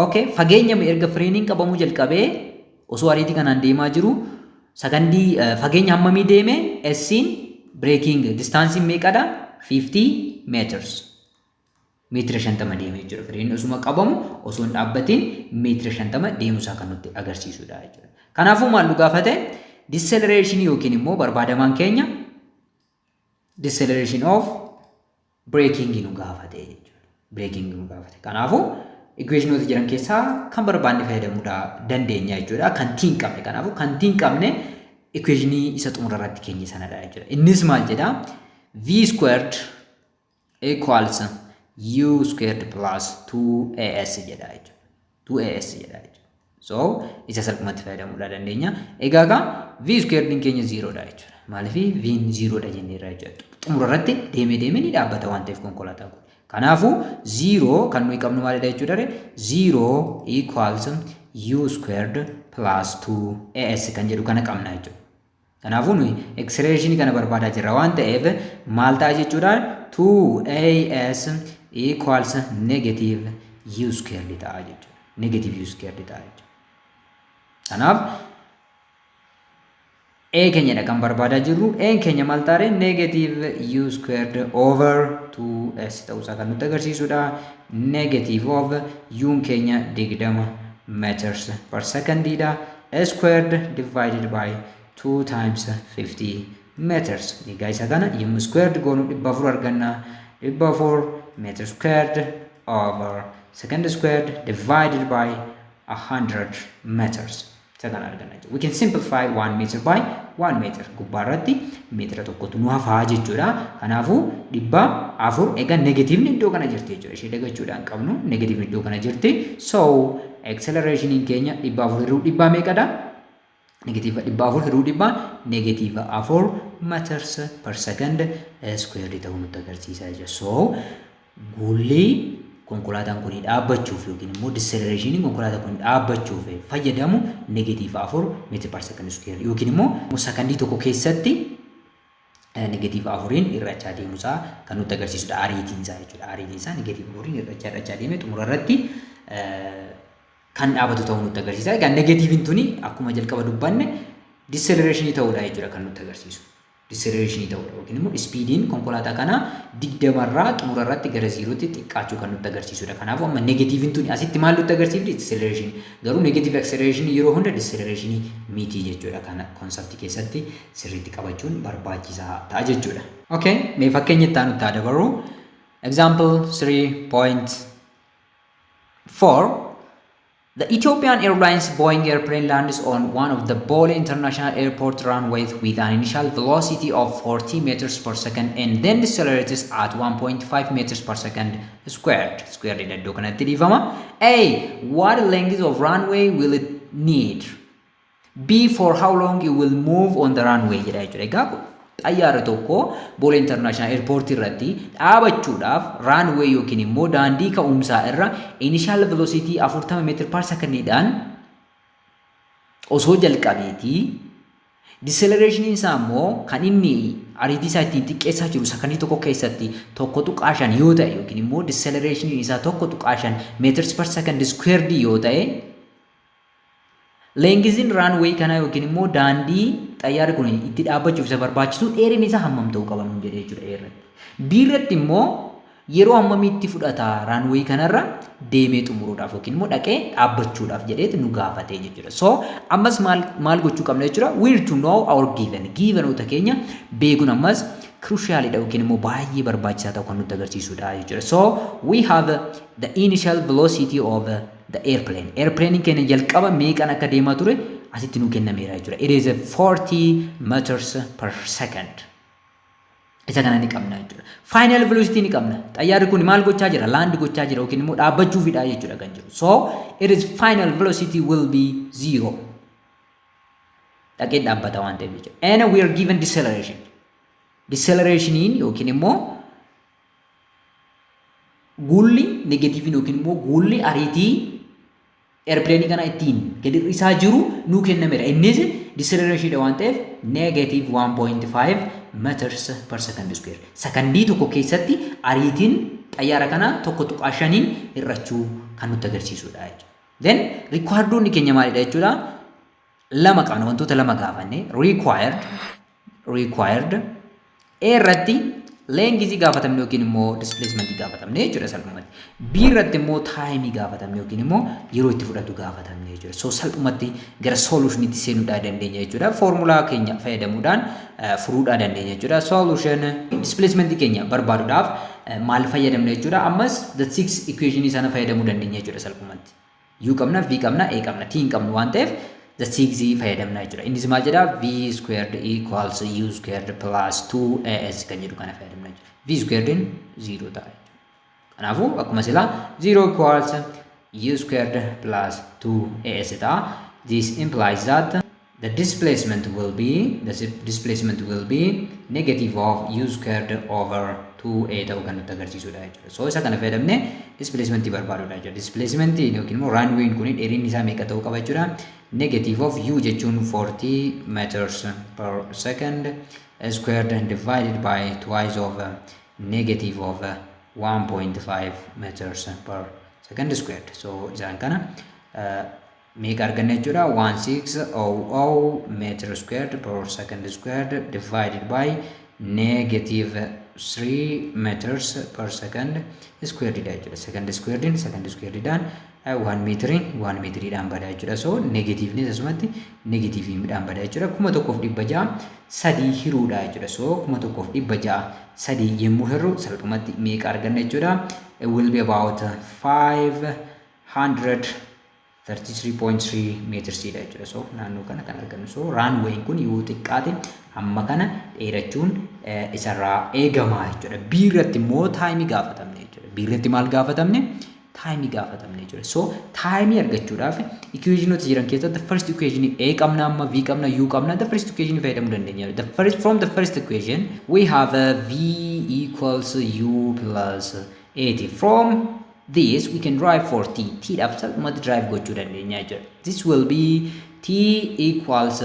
[SPEAKER 1] Okay, fageenya erga fireeniin qabamuu jalqabee osoo ariitii kanaan deemaa jiru sakandii fageenya hammamii deeme S'in breaking distaansiin meeqadha? 50 meters. Meetira 50 deeme jechuudha. Fireeniin osuma qabamu osoo hin dhaabbatiin meetira 50 deemuusaa kan nutti agarsiisudha jechuudha. Kanaafuu maal nu gaafate? Deceleration yookiin immoo barbaadamaan keenya deceleration of braking nu gaafate jechuudha. Braking nu gaafate. Kanaafuu equationoota jiran keessaa kan barbaanne fayyadamuu dandeenya jechuudha. Kan tiin qabne kanaafuu kan tiin qabne equationii isa xumurarratti keenya sanadha jechuudha. Innis maal jedha? V squared equals U squared plus 2AS jedha jechuudha. 2AS jedha jechuudha. So isa salphumatti fayyadamuu dandeenya. Egaa ka V squared keenya 0 dha jechuudha. Maaliif V 0 dha jenneerra jechuudha. Xumurarratti deemee ni dhaabbata waan ta'eef konkolaataan kun. Kanaafuu 0 kan nuyi qabnu maalidha jechuudha? 0 equals U squared plus 2AS kan jedhu kana qabna jechuudha. Kanaafuu nuyi acceleration kana barbaadaa jirra waan ta'eef maal ta'a jechuudha? 2AS equals negative U squared ta'a jechuudha. Negative U squared ta'a jechuudha. Kanaaf A keenyadha kan barbaadaa jirru. A keenya maal ta'a? Negative U squared over 2S ta'uusaa kan nutti agarsiisudha. Negative of U keenya 20 meters per secondidha. Squared divided by 2 times 50 meters. Egaa isa kana yommuu squared goonu 400 arganna. 400 meter squared over second squared divided by 100 meters. Second arganna. We can simplify 1 meter by 1 meter. Gubbaarratti meetira tokkotu nu hafaa jechuudha. Kanaafuu 400 egaa negatiivni iddoo kana jirti jechuudha. Ishee dagachuudhaan qabnu negatiivni iddoo kana jirti. So accelerationin keenya 400 hiruu dhibbaa meeqadha? Negative 400 hiruu dhibbaa negative 4 meters per second squared ta'uu nutti agarsiisa jechuudha. So guulli konkolaataan kun dhaabbachuuf yookiin immoo deceleration konkolaataan kun dhaabbachuuf fayyadamu negative 4 meter per second square yookiin immoo sakandii tokko keessatti negative 4 irrachaa deemuusaa kan nutti agarsiisudha. Ariitiin isaa jechuudha. Ariitiin isaa negative 4 irrachaa deemee xumurarratti kan dhaabatu ta'uu nutti agarsiisa. Egaa negatiiviin tuni akkuma jalqaba dubbanne deceleration ta'uudha jechuudha kan nutti agarsiisu. Deceleration ta'uudha yookiin immoo speediin konkolaataa kana 20 irraa xumurarratti gara 0tti xiqqaachuu kan nutti agarsiisudha. Kanaafuu amma negatiiviin tuni asitti maal nutti agarsiifti? Deceleration. Garuu negative acceleration yeroo hunda deceleration miti jechuudha. Kana konseptii keessatti sirriitti qabachuun barbaachisaa ta'a jechuudha. Okay, mee fakkeenya itti aanutti haa dabarru. Example 3.4 The Ethiopian Airlines Boeing airplane lands on one of the Bole International Airport runways with an initial velocity of 40 meters per second and then decelerates at 1.5 meters per second squared. Squared iddoo kanatti dhiifama. A. What length of runway will it need? B. For how long it will move on the runway jedha jechuudha. Egaa xayyaara tokko Bole International Airport irratti dhaabachuudhaaf runway yookiin immoo daandii ka'umsaa irra initial velocity 40 meter per secondidhaan osoo jalqabeetii deceleration isaa immoo kan inni ariitii isaa ittiin xiqqeessaa jiru sakandii tokko keessatti 1.5 yoo ta'e yookiin immoo deceleration isaa 1.5 meters per second squared yoo ta'e lengthin runway kana yookiin immoo daandii xayyaarri kun itti dhaabbachuuf isa barbaachisu dheerinni isaa hammam ta'uu qaba nuun jedhee jechuudha irratti. B irratti immoo yeroo hammamiitti fudhata runway kanarra deemee xumuruudhaaf yookiin immoo dhaqee dhaabbachuudhaaf jedheeti nu gaafatee jechuudha. So ammas maal gochuu qabna jechuudha? We need to know our givenota keenya beekuun ammas crucialidha yookiin immoo baay'ee barbaachisaa ta'uu kan nutti agarsiisudha jechuudha. So we have the initial velocity of the airplane. Airplane keenya jalqaba meeqan akka deemaa ture asitti nu kennameera jechuudha. It is 40 meters per second. Isa kana ni qabna jechuudha. Final velocity ni qabna. Xayyaarri kun maal gochaa jira? Land gochaa jira yookiin immoo dhaabbachuufidha jechuudha kan jiru. So it is final velocity will be 0. Dhaqee dhaabbata waan ta'eef jechuudha. And we are given deceleration. Decelerationin yookiin immoo guulli negatiivin yookiin immoo guulli ariitii airplane kana ittiin gadi isaa jiru nuu kennameera. Innis deceleration waan ta'eef negative 1.5 meters per second square. Sakandii tokko keessatti ariitiin xayyaara kana tokko tuqaa shaniin hir'achuu kan nutti agarsiisudha jechuudha. Then requiredonni keenya maalidha jechuudha? Lama qabna, wantoota lama gaafanne. Required A irratti length gaafatamne yookiin immoo displacement gaafatamne jechuudha salphumatti. B irratti immoo time gaafatamne yookiin immoo yeroo itti fudhatu gaafatamne jechuudha. So salphumatti gara solutionitti seenuudhaa dandeenya jechuudha. Formulaa keenya fayyadamuudhaan furuudhaa dandeenya jechuudha. Solution displacement keenya barbaaduudhaaf maal fayyadamna jechuudha? Ammas the six equation sana fayyadamuu dandeenya jechuudha salphumatti. U qabna, V qabna, A qabna, T hin qabnu waan ta'eef the 6 fayyadamna jechuudha. Innis maal jedha? V squared equals U squared plus 2AS kan jedhu kana fayyadamna jechuudha. V squared 0 ta'a jechuudha. Kanaafuu akkuma silaa 0 equals U squared plus 2AS ta'a. This implies that the displacement will be negative of U squared over 2A ta'uu kan nutti agarsiisudha jechuudha. So isa kana fayyadamne displacement barbaadudha jechuudha. Displacement yookiin immoo runway kun dheerinni isaa meeqa ta'uu qaba jechuudha? Negative of U jechuun 40 meters per second squared divided by twice of negative of 1.5 meters per second squared. So isaan kana meeqa arganna jechuudha? 1600 meter squared per second squared divided by negative 3 meters per second squared dha jechuudha. Second squared dhaan 1 meetiriidhaan bada jechuudha. So negative ni asumatti negative dhaan bada jechuudha. 1600 sadii hiruudha jechuudha. So 1600 sadii yemmuu hirru salphumatti meeqa arganna jechuudha? It will be about 533.3 meters dha jechuudha. So naannoo kana kan argannu. So runway kun yoo xiqqaate amma kana dheerachuun isarraa eegama jechuudha. B irratti immoo time gaafatamne jechuudha. B irratti maal gaafatamne? Time gaafatamne jechuudha. So time argachuudhaaf equationota jiran keessatti the first equation A qabna, amma V qabna, U qabna. The first equation fayyadamuu dandeenya. From the first equation we have V equals U plus 80. From this we can derive for T. T dhaaf salphumatti derive gochuu dandeenya jechuudha. This will be T equals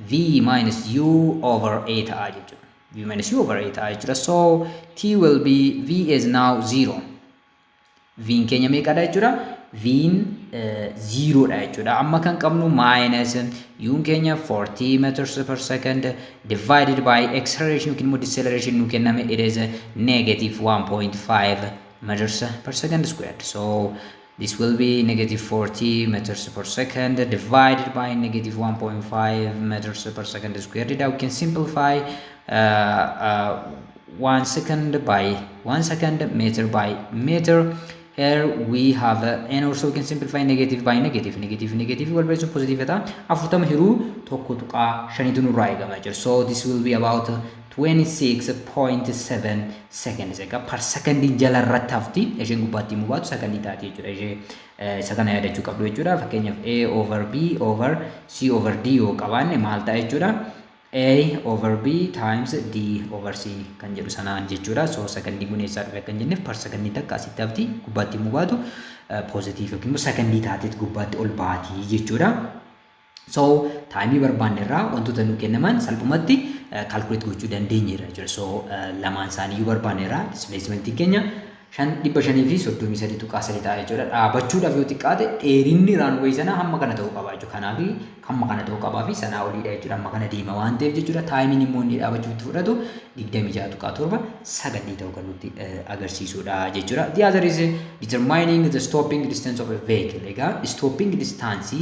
[SPEAKER 1] V minus U over A ta'a jechuudha. V minus U over A ta'a jechuudha. So T will be, V is now 0. V keenya meeqadha jechuudha? V 0 dha jechuudha. Amma kan qabnu minus U keenya 40 meters per second divided by acceleration yookiin immoo deceleration nu kenname, it is negative 1.5 meters per second squared. So this will be negative 40 meters per second divided by negative 1.5 meters per second squared. Now we can simplify 1 second by 1 second, meter by meter. Here we have and also we can simplify negative by negative. Negative will be positive eta afurtama hiruu tokko tuqaa shanitu nurraa eegama jechuudha. So this will be about 26.7 seconds per second jala irratti hafti. Isheen gubbaatti immoo baatu secondii taati jechuudha. Ishee isa kana yaadachuu qabdu jechuudha. Fakkeenyaaf A over B over C over D yoo qabaanne maal ta'a jechuudha? A over B times D over C kan jedhu sanaan jechuudha. So secondii kun eessaa dhufe kan jenneef per secondii takka asitti hafti gubbaatti immoo baatu positive yookiin immoo secondii taateet gubbaatti ol baati jechuudha. So time barbaanne irraa wantoota nu kennaman salphumatti calculate gochuu dandeenyeerra jechuudha. So lamaan isaanii barbaanne irraa displacement keenya 533 tuqaa 3 ta'a jechuudha. Dhaabachuudhaaf yoo xiqqaate dheerinni runway sana hamma kana ta'uu qaba jechuudha. Kanaaf hamma kana ta'uu qabaa fi sanaa oliidha jechuudha. Hamma kana deema waan ta'eef jechuudha. Taayimiin immoo inni dhaabachuutti fudhatu 26.7 secondii ta'uu kan nutti agarsiisudha jechuudha. The other is determining the stopping distance of a vehicle. Egaa stopping distance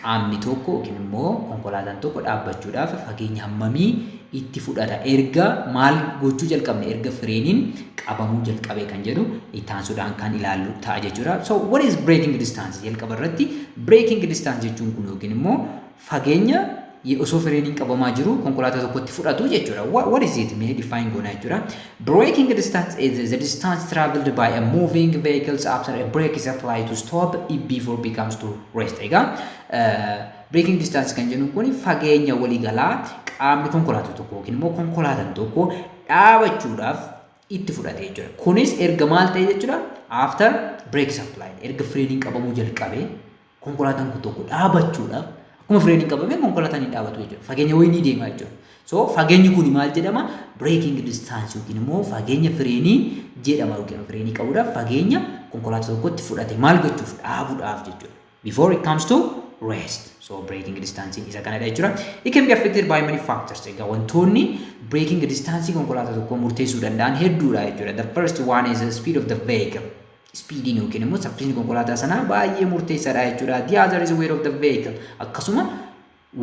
[SPEAKER 1] qaamni tokko yookiin immoo konkolaataan tokko dhaabbachuudhaaf fageenya hammamii itti fudhata erga maal gochuu jalqabne erga fireeniin qabamuu jalqabe kan jedhu ittaansuudhaan kan ilaallu ta'a jechuudha. So what is braking distance? Jalqaba irratti braking distance jechuun kun yookiin immoo fageenya osoo fireeniin qabamaa jiru konkolaataa tokkotti fudhatu jechuudha. What is it? Mee define goona jechuudha. Braking distance is the distance traveled by a moving vehicles after a brake is applied to stop it before becomes to rest. Egaa braking distance kan jennu kun fageenya waliigalaa qaamni konkolaataa tokko yookiin immoo konkolaataan tokko dhaabachuudhaaf itti fudhate jechuudha. Kunis erga maal ta'e jechuudha? After brake is applied. Erga fireeniin qabamuu jalqabe konkolaataan kun tokko dhaabachuudhaaf akkuma fireeniin qabamee konkolaataan hin dhaabatu jechuudha. Fageenya wayii ni deema jechuudha. So fageenyi kun maal jedhama? Braking distance yookiin immoo fageenya fireenii jedhama yookiin fireenii qabuudhaaf fageenya konkolaataa tokkotti fudhate maal gochuuf dhaabuudhaaf jechuudha. Before it comes to rest. So braking distance isa kanadha jechuudha. It can be affected by many factors. Egaa wantoonni braking distance konkolaataa tokko murteessuu danda'an hedduudha jechuudha. The first one is the speed of the vehicle. Speediin yookiin immoo saffisni konkolaataa sanaa baay'ee murteessaadha jechuudha. The other is weight of the vehicle. Akkasuma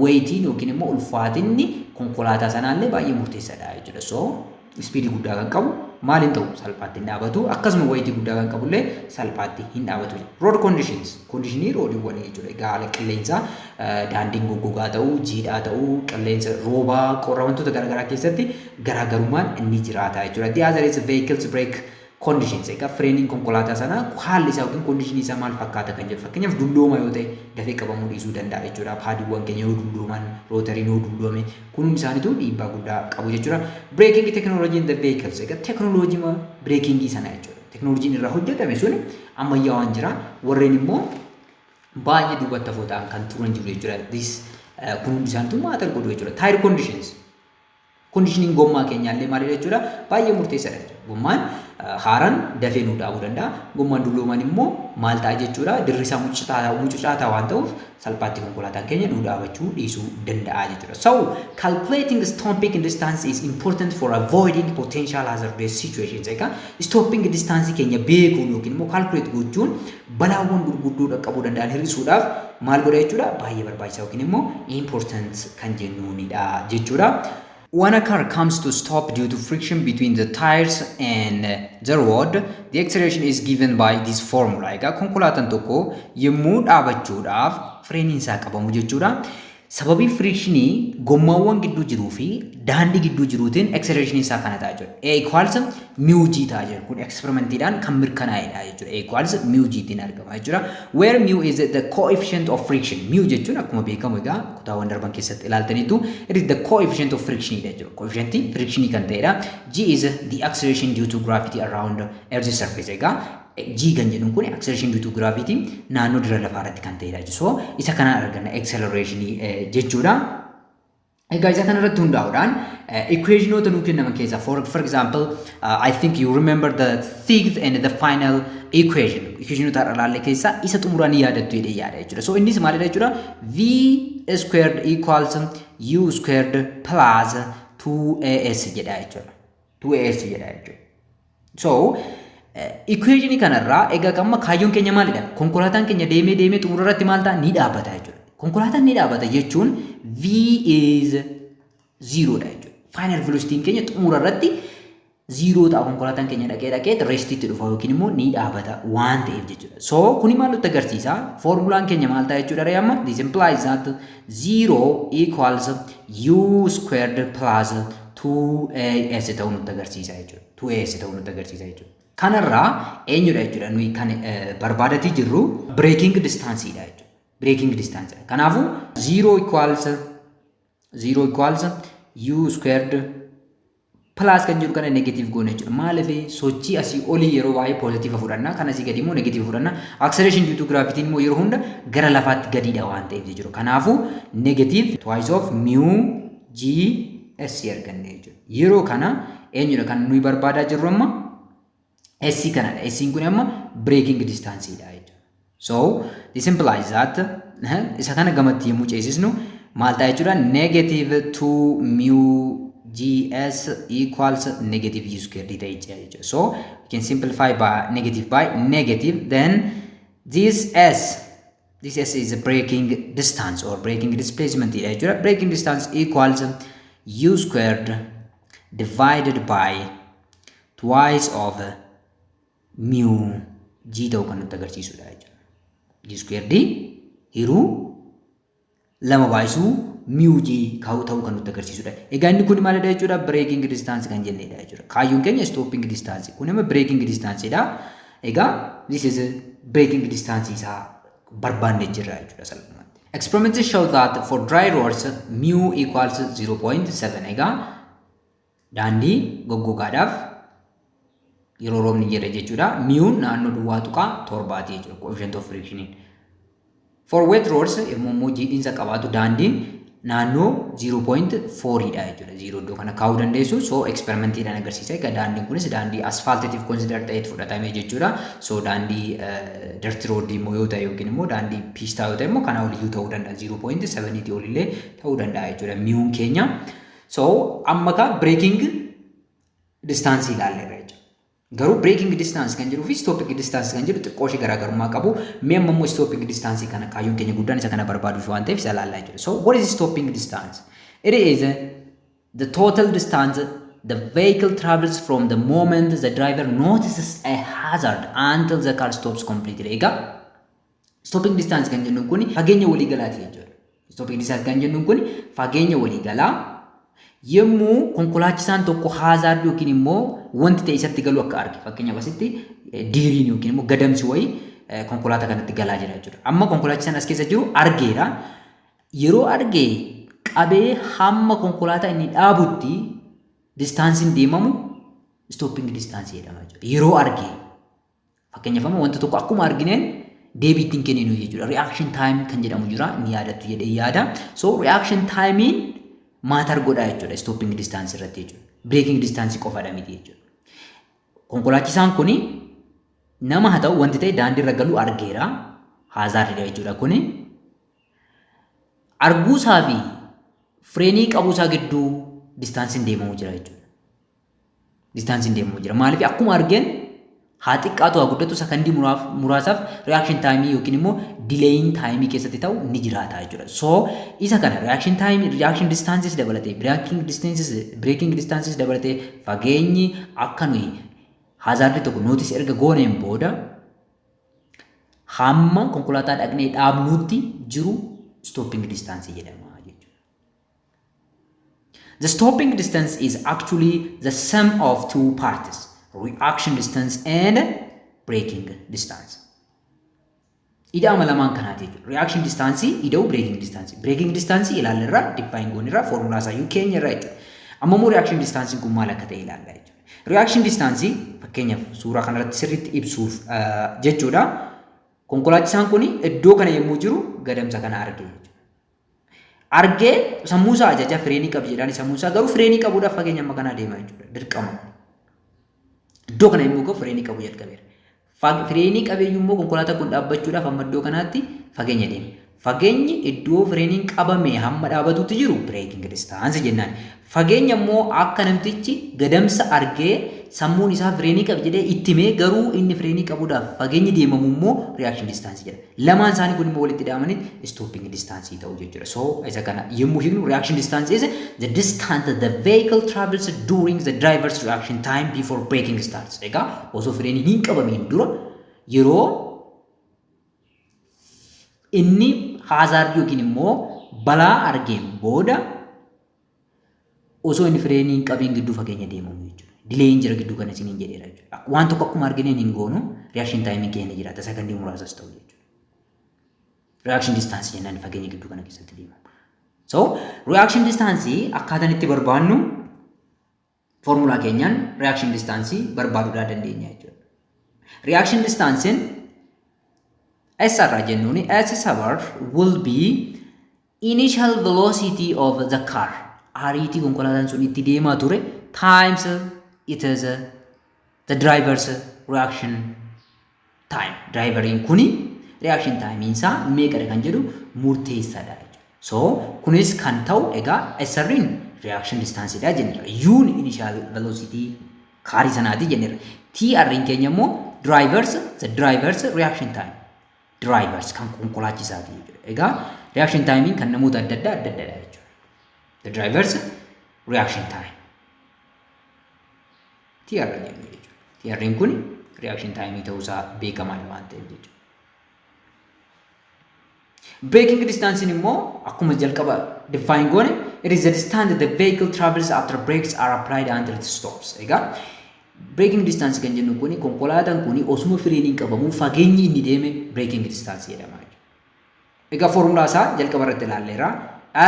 [SPEAKER 1] weightiin yookiin immoo ulfaatinni konkolaataa sanaallee baay'ee murteessaadha jechuudha. So speedii guddaa kan qabu maaliin ta'u salphaatti hin dhaabatu, akkasuma weightii guddaa kan qabullee salphaatti hin dhaabatu. Road conditions, conditionii roodiiwwanii jechuudha. Haala qilleensaa daandiin goggogaa ta'uu, jiidhaa ta'uu, qilleensa roobaa, qorra wantoota garaagaraa keessatti garaagarummaan inni jiraata jechuudha. The other is vehicles brake conditions. Egaa fireeniin konkolaataa sanaa haalli isaa yookiin conditionii isaa maal fakkaata kan jedhu. Fakkeenyaaf dullooma yoo ta'e dafee qabamuu dhiisuu danda'a jechuudha. Paadiiwwan keenya yoo dullooman, rootariin yoo dulloome kun isaaniitu dhiibbaa guddaa qabu jechuudha. Braking technology in the vehicles. Egaa teknooloojii breekingii sana jechuudha. Teknooloojiin irraa hojjetame sun ammayyaawaan jira. Warreen immoo baay'ee duubatti hafoo ta'an kan turan jiru jechuudha. Kun hundi isaaniitu maal godhu jechuudha. Tire conditions. Conditioning gommaa keenyaallee maalidha jechuudha. Baay'ee murteessaadha jechuudha. Gommaan haaraan dafee nu dhaabuu danda'a. Gommaan dullooman immoo maal ta'a jechuudha. Dirri isaa mucucaataa waan ta'uuf salphaatti konkolaataan keenya nu dhaabachuu dhiisuu danda'a jechuudha. So calculating stopping distance is important for avoiding potential hazardous situations. Egaa stopping distance keenya beekuun yookiin immoo calculate gochuun balaawwan gurguddoo dhaqqabuu danda'an hir'isuudhaaf maal godha jechuudha. Baay'ee barbaachisaa yookiin immoo important kan jennuunidha jechuudha. When a car comes to stop due to friction between the tires and the road, the acceleration is given by this formula. Egaa konkolaataan tokko yommuu dhaabachuudhaaf fireeniin isaa qabamu jechuudha. Sababii frictionii gommaawwan gidduu jiruu fi daandii gidduu jiruutiin acceleration isaa kana ta'a jechuudha. A equals mu g ta'a jechuudha. Kun experimentiidhaan kan mirkanaa'edha jechuudha. A equals mu g tiin argama jechuudha. Where mu is the coefficient of friction. Mu jechuun akkuma beekamu egaa kutaawwan darban keessatti ilaaltaniitu it is the coefficient of friction jechuudha. Coefficientii frictionii kan ta'edha. G is the acceleration due to gravity around earth surface. Egaa G kan jedhuun kun acceleration due to gravity naannoo dirra lafaa irratti kan ta'edha jechuudha. So isa kana arganna acceleration jechuudha. Egaa isa kana irratti hundaa'uudhaan equationoota nuu kennaman keessaa for example I think you remember the sixth and the final equation. Equationoota irra ilaalle keessaa isa xumuraan yaadattu jedhee yaada jechuudha. So innis maalidha jechuudha? V squared equals U squared plus 2AS jedha jechuudha. 2AS jedha jechuudha. So equationii kanarraa egaa amma kaayyoon keenya maalidha? Konkolaataan keenya deemee xumura irratti maal ta'a? Ni dhaabata jechuudha. Konkolaataan ni dhaabata jechuun V is 0 dha jechuudha. Final velocity keenya xumura irratti 0 ta'a. Konkolaataan keenya dhaqee restitti dhufa yookiin immoo ni dhaabata waan ta'eef jechuudha. So kuni maal nutti agarsiisa? Formulaan keenya maal ta'a jechuudha reeyama? This implies that 0 equals U squared plus 2AS ta'uu nutti agarsiisa jechuudha. 2AS ta'uu nutti agarsiisa jechuudha. Kanarraa eenyudha jechuudha nuyi kan barbaadatii jirru braking distance dha jechuudha. Braking distance. Kanaafuu 0 equals U squared plus kan jedhu kana negative goone jechuudha. Maaliif sochii asii olii yeroo baay'ee positive fudhanna, kan asii gadi immoo negative fudhanna. Acceleration due to gravity immoo yeroo hunda gara lafaatti gadiidha waan ta'eef jechuudha. Kanaafuu negative twice of mu g s arganne jechuudha. Yeroo kana eenyudha kan nuyi barbaadaa jirru amma? S kanadha. S kun amma braking distance dha jechuudha. So this implies that isa kana gamatti yemmuu ceesisnu maal ta'a jechuudha? Negative 2 mu gs equals negative u squared ta'e jechuudha. So we can simplify by negative, then this s is a braking distance or braking displacement dha jechuudha. Braking distance equals u squared divided by twice of mu g ta'uu kan nutti agarsiisudha jechuudha. G squared hiruu lama baay'isuu mu g ta'uu kan nutti agarsiisudha. Egaa inni kun maalidha jechuudha? Braking distance kan jennedha jechuudha. Kaayyoon keenya stopping distance. Kun immoo braking distance dha. Egaa this is braking distance isaa barbaannee jirra jechuudha salphumatti. Experiments show that for dry roads mu equals 0.7. Egaa daandii goggogaadhaaf yeroo roobni jira jechuudha. Mu naannoo duwwaa tuqaa 7 jechuudha. Coefficient of friction. For wet roads immoo jiidhinsa qabaatu daandiin naannoo 0.4 dha jechuudha. 0 iddoo kana kaa'uu dandeessu. So experimentiidhaan agarsiisa. Egaa daandiin kunis daandii asfaaltiitiif consider ta'eet fudhatame jechuudha. So daandii dirt road immoo yoo ta'e yookiin immoo daandii piistaa yoo ta'e immoo kana oliyyuu ta'uu danda'a. 0.7 olillee ta'uu danda'a jechuudha. Miyuun keenya. So amma ka breaking distance ilaalleerra jechuudha. Garuu breaking distance kan jedhuu fi stopping distance kan jedhu xiqqoo ishee garaagarummaa qabu. Mee amma immoo stopping distance kana kaayyoon keenya guddaan isa kana barbaaduuf waan ta'eef isa ilaallaa jechuudha. So what is stopping distance? It is the total distance the vehicle travels from the moment the driver notices a hazard until the car stops completely. Egaa stopping distance kan jennuun kun fageenya waliigalaati jechuudha. Stopping distance kan jennuun kun fageenya waliigalaa yommuu konkolaachisaan tokko hazard yookiin immoo wanti ta'e isatti galu akka arge. Fakkeenyaaf asitti diiriin yookiin immoo gadamsi wayii konkolaataa kanatti galaa jira jechuudha. Amma konkolaachisaan as keessa jiru argeera. Yeroo argee qabee hamma konkolaataa inni dhaabutti distaansiin deemamu stopping distance jedhama jechuudha. Yeroo argee fakkeenyaaf amma wanta tokko akkuma argineen deebii ittiin kenninu jechuudha. Reaction time kan jedhamu jira. Ni yaadattu jedhee yaada. So reaction timein maatar godha jechuudha stopping distance irratti jechuudha. Breaking distance qofaadha miti jechuudha. Konkolaachisaan kuni nama haa ta'u wanti ta'e daandii irra galu argeera. Hazardidha jechuudha kuni. Arguusaa fi fireenii qabuusaa gidduu distaansiin deemamu jira jechuudha. Distaansiin deemamu jira. Maaliif akkuma argeen haa xiqqaatu haa guddatu sakandii muraasaaf reaction time yookiin immoo delaying time keessatti ta'u ni jiraata jechuudha. So isa kana reaction distances dabalatee breaking distances dabalatee fageenyi akka nuyi hazardii tokko notice erga gooneen booda hamma konkolaataa dhaqnee dhaabnuutti jiru stopping distance jedhama jechuudha. The stopping distance is actually the sum of two parts. Reaction distance and braking distance. Ida'ama lamaan kanaati jechuudha. Reaction distance ida'u braking distance. Braking distance ilaallerra define goonirra formulaa isaa keenya irra jechuudha. Amma immoo reaction distance kun maal akka ta'e ilaalla jechuudha. Reaction distance fakkeenyaaf suuraa kanarratti sirriitti ibsuuf jechuudha. Konkolaachisaan kun iddoo kana yommuu jiru gadamsa kana argee jechuudha. Argee sammuusaa ajaja fireenii qabu jedhaan sammuusaa garuu fireenii qabuudhaaf fageenya amma kanaa deema jechuudha. Dirqama. Iddoo kana immoo fireenii qabu jalqabeera. Fireenii qabeeyyuu immoo konkolaataa kun dhaabbachuudhaaf amma iddoo kanaatti fageenya deema. Fageenyi iddoo fireeniin qabame hamma dhaabatutti jiru breaking distance jennaan. Fageenya immoo akka namtichi gadamsa argee sammuun isaa fireenii qaba jedhee ittimee garuu inni fireenii qabuudhaaf fageenyi deemamu immoo reaction distance jedhama. Lamaan isaanii kun immoo walitti hidhamanii stopping distance ta'u jechuudha. So isa kana yommuu hiiknu reaction distance is the distance that the vehicle travels during the driver's reaction time before braking starts. Egaa osoo fireenii hin qabamiin dura yeroo inni hazard yookiin immoo balaa argeen booda osoo inni fireenii hin qabiin gidduu fageenya deemamu jechuudha. Dileeyin jira gidduu kana isiniin jedheera jechuudha. Waan tokko akkuma argineen hin goonu reaction time keenya jiraata sakandii muraasas ta'u jechuudha. Reaction distance jennaan fageenya gidduu kana keessatti deemamu. So reaction distance akkaataan itti barbaannu formulaa keenyaan reaction distance barbaaduudhaa dandeenya jechuudha. Reaction distance S irraa jennuun S sub will be initial velocity of the car. Ariitii konkolaataan sun itti deemaa ture times it is the driver's reaction time. Driveriin kuni reaction time isaa meeqadha kan jedhu murteessaadha. So kunis kan ta'u egaa SR'n reaction distance dha jenneera. U'n initial velocity kaarii sanaati jenneera. TR'n keenya immoo the driver's reaction time. Drivers kan konkolaachisaati jechuudha. Egaa reaction time kan namoota adda addaa jechuudha. The driver's reaction time. TR jennu jechuudha. TR'n kun reaction time ta'uusaa beekamaadha waan ta'eef jechuudha. Braking distance immoo akkuma jalqaba define goone it is the distance that the vehicle travels after brakes are applied until it stops. Egaa braking distance kan jennu kuni konkolaataan kuni osuma fireeniin qabamu fageenyi inni deeme braking distance jedhama. Egaa formulaa isaa jalqaba irratti ilaalleera.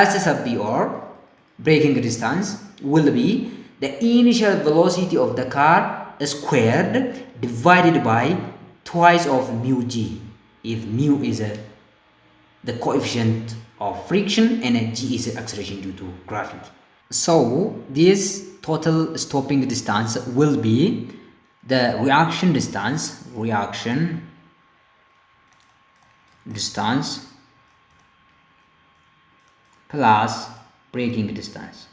[SPEAKER 1] S sub B or braking distance will be the initial velocity of the car squared divided by twice of mu g if mu is a the coefficient of friction, and g is acceleration due to gravity. So this total stopping distance will be the reaction distance plus braking distance.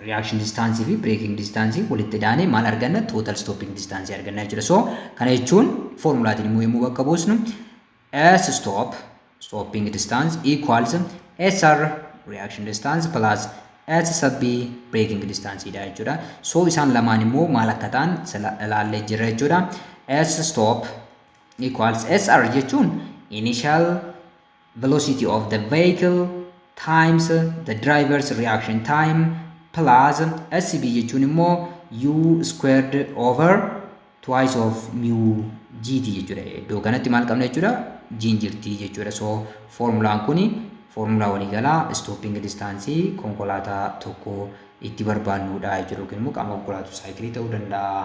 [SPEAKER 1] Reaction distance fi braking distance walitti daane maal arganna total stopping distance arganna jechuudha. So kana jechuun formulaatiin immoo yommuu bakka buusnu S stopping distance equals SR reaction distance plus S sub B braking distance dha jechuudha. So isaan lamaan immoo maal akka ta'an ilaallee jirra jechuudha. S stop equals SR jechuun initial velocity of the vehicle times the driver's reaction time plus SB jechuun immoo U squared over twice of mu GT jechuudha. Iddoo kanatti maal qabna jechuudha? G jirti jechuudha. So formulaan kuni formulaa waliigalaa stopping distance konkolaataa tokko itti barbaannudha jechuudha. Yookiin immoo qaama konkolaataa saayikilii ta'uu danda'a.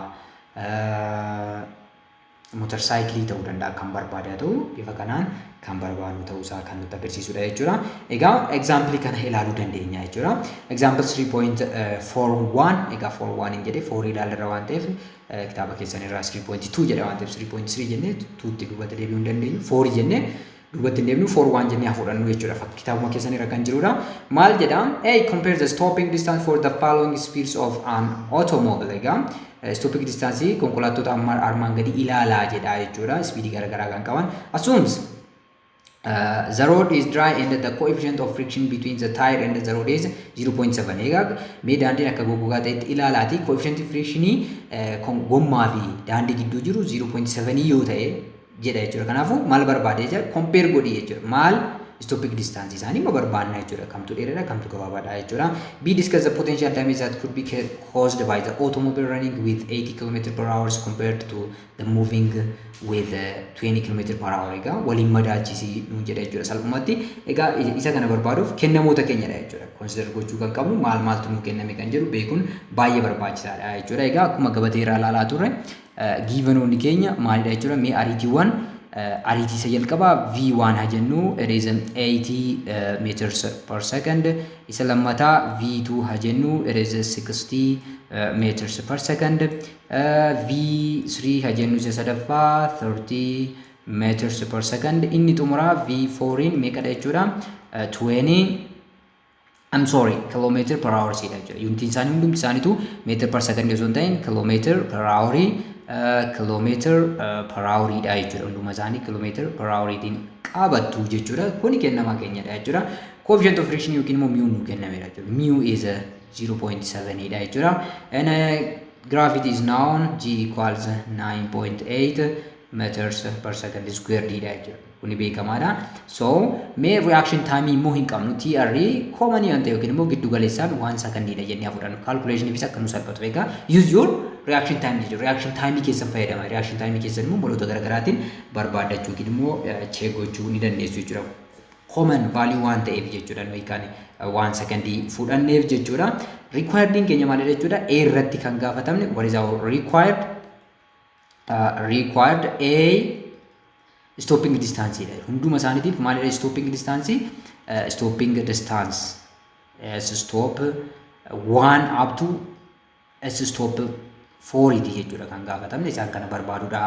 [SPEAKER 1] Motor saayikilii ta'uu danda'a kan barbaade haa ta'u bifa kanaan kan barbaannu ta'uu isaa kan nutti agarsiisudha jechuudha. Egaa example kana ilaaluu dandeenya jechuudha. Example 3.41 egaa 41 jedhee 4 ilaalirra waan ta'eef kitaaba keessan irraa 3.2 jedha waan ta'eef 3.3 jennee 2 tti duubatti deebi'uu hin dandeenyu 4 jennee duubatti hin deebinu 41 jennee haa fudhannu jechuudha. Kitaabuma keessan irra kan jirudha. Maal jedha? A compare the stopping distance for the following speeds of an automobile. Egaa stopping distance konkolaattota armaan gadi ilaalaa jedha jechuudha. Speedii garaagaraa kan qaban. Assumes the road is dry and the coefficient of friction between the tire and the road is 0.7. Egaa mee daandiin akka goggogaa ta'etti ilaalaati. Coefficient frictionii gommaa fi daandii gidduu jiru 0.7 yoo ta'e jedha jechuudha. Kanaafuu maal barbaadee jira? Compare godhi jechuudha. Maal stopping distance isaanii ma barbaadna jechuudha. Kamtu dheeraadha, kamtu gabaabaadha jechuudha. B discuss the potential damage that could be caused by the automobile running with 80 km/h compared to the moving with 20 km/h. Egaa waliin madaachisi nuun jedha jechuudha. Salphumatti egaa isa kana barbaaduuf kennamoota keenyadha jechuudha. Consider gochuu kan qabnu maaltu nuu kenname kan jedhu beekuun baay'ee barbaachisaadha jechuudha. Egaa akkuma gabatee irraa ilaalaa turre giivanoonni keenya maalidha jechuudha. Mee ariitiiwwan ariitii isa jalqabaa V1 haa jennu it is 80 meters per second. Isa lammataa V2 haa jennu it is 60 meters per second. V3 haa jennu isa sadaffaa 30 meters per second. Inni xumuraa V4 meeqadha jechuudha? 20 kilometer per hour siidha jechuudha. Yuunitiin isaanii hundumti isaaniitu meetir per second osoo hin ta'in kilometer per hour kilometer per hour dha jechuudha. Hunduma isaanii kilometer per hour tiin qabattu jechuudha. Kuni kennamaa keenyadha jechuudha. Coefficient of friction yookiin immoo mu nu kennameera jechuudha. Mu is 0.7 dha jechuudha. And gravity is known. G equals 9.8 meters per second squared dha jechuudha. Kuni beekamaadha. So mee reaction time immoo hin qabnu. TR common yoo ta'e yookiin immoo giddu galeessaan 1 second dha jennee fudhannu. Calculation ifis akka nu salphatu egaa use your reaction time jechuudha. Reaction time keessan fayyadama. Reaction time keessan immoo maloota garaagaraatiin barbaadachuu yookiin immoo check gochuu ni dandeessu jechuudha. Common value waan ta'eef jechuudha. Noi kan 1 second fudhanneef jechuudha. Required keenya maalidha jechuudha? A irratti kan gaafatamne what is our required? Required A stopping distance dha. Hunduma isaaniitiif maalidha stopping distance? Stopping distance S stop 1 up to S stop 4 jechuudha kan gaafatamne. Isaan kana barbaaduudha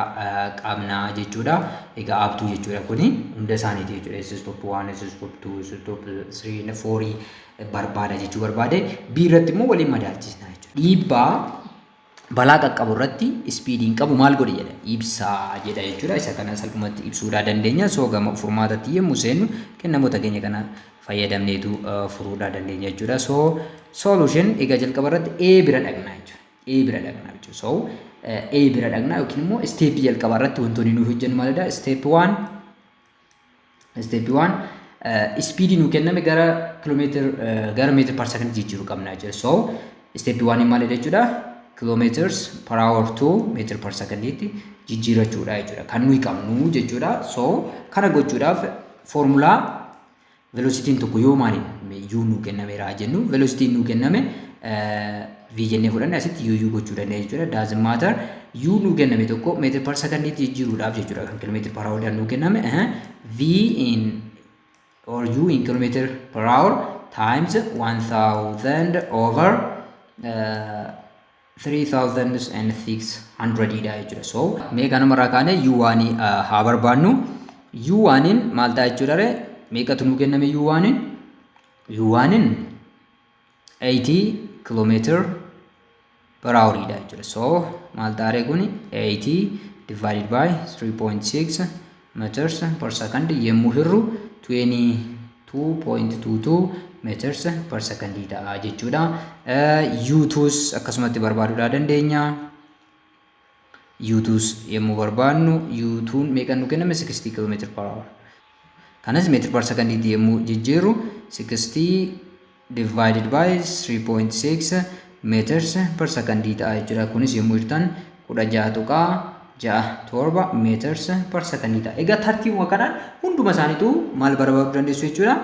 [SPEAKER 1] qabna jechuudha. Egaa up to jechuudha kuni hunda isaaniiti jechuudha. S stop 1, S stop 2, S stop 3, 4 barbaada jechuu barbaade. B irratti immoo waliin madaalchisna jechuudha. Dhiibbaa balaa qaqqabu irratti speediin qabu maal godhi jedha ibsaa jedha jechuudha. Isa kana salphumatti ibsuudhaa dandeenya. So gama furmaatatti yommuu seennu kennamoota keenya kana fayyadamneetu furuudhaa dandeenya jechuudha. So solution egaa jalqaba irratti A bira dhaqna jechuudha. A bira dhaqna jechuudha. So A bira dhaqna yookiin immoo step jalqaba irratti wantoonni nuyi hojjennu maalidha? Step 1 speedii nu kenname gara meetir per second jijjiiruu qabna jechuudha. So step 1 maalidha jechuudha? Kilometers per hour to meter per second itti jijjiirachuudha jechuudha. Kan nuyi qabnu jechuudha. So kana gochuudhaaf formulaa velocity tokko yoo maaliin u nu kennameera jennu velocity nu kenname v jennee fudhanne asitti u gochuu dandeenya jechuudha. Doesn't matter u nu kenname tokko meetir per secondiitti jijjiiruudhaaf jechuudha kan kiiloomeetira per hour nu kenname v in or u in kilometer per hour times 1000 over 3600 dha jechuudha. So meeqa namarraa kaane u1 haa barbaannu. u1 maal ta'a jechuudha? Meeqatu nu kenname u1? u1 80 kilometer per hour dha jechuudha. So maal ta'a kun 80 divided by 3.6 meters per second yemmuu hirru 22.22 meters per second ta'a jechuudha. U2s akkasumatti barbaaduudhaa dandeenya. U2s yemmuu barbaadnu U2 meeqa nu kenname 60 km per hour. Kanas meetir per second yemmuu jijjiirru 60 divided by 3.6 meters per second ta'a jechuudha. Kunis yemmuu hirtan 16.67 meters per second ta'a. Egaa tartiibuma kanaan hunduma isaaniitu maal barbaaduu dandeessu jechuudha?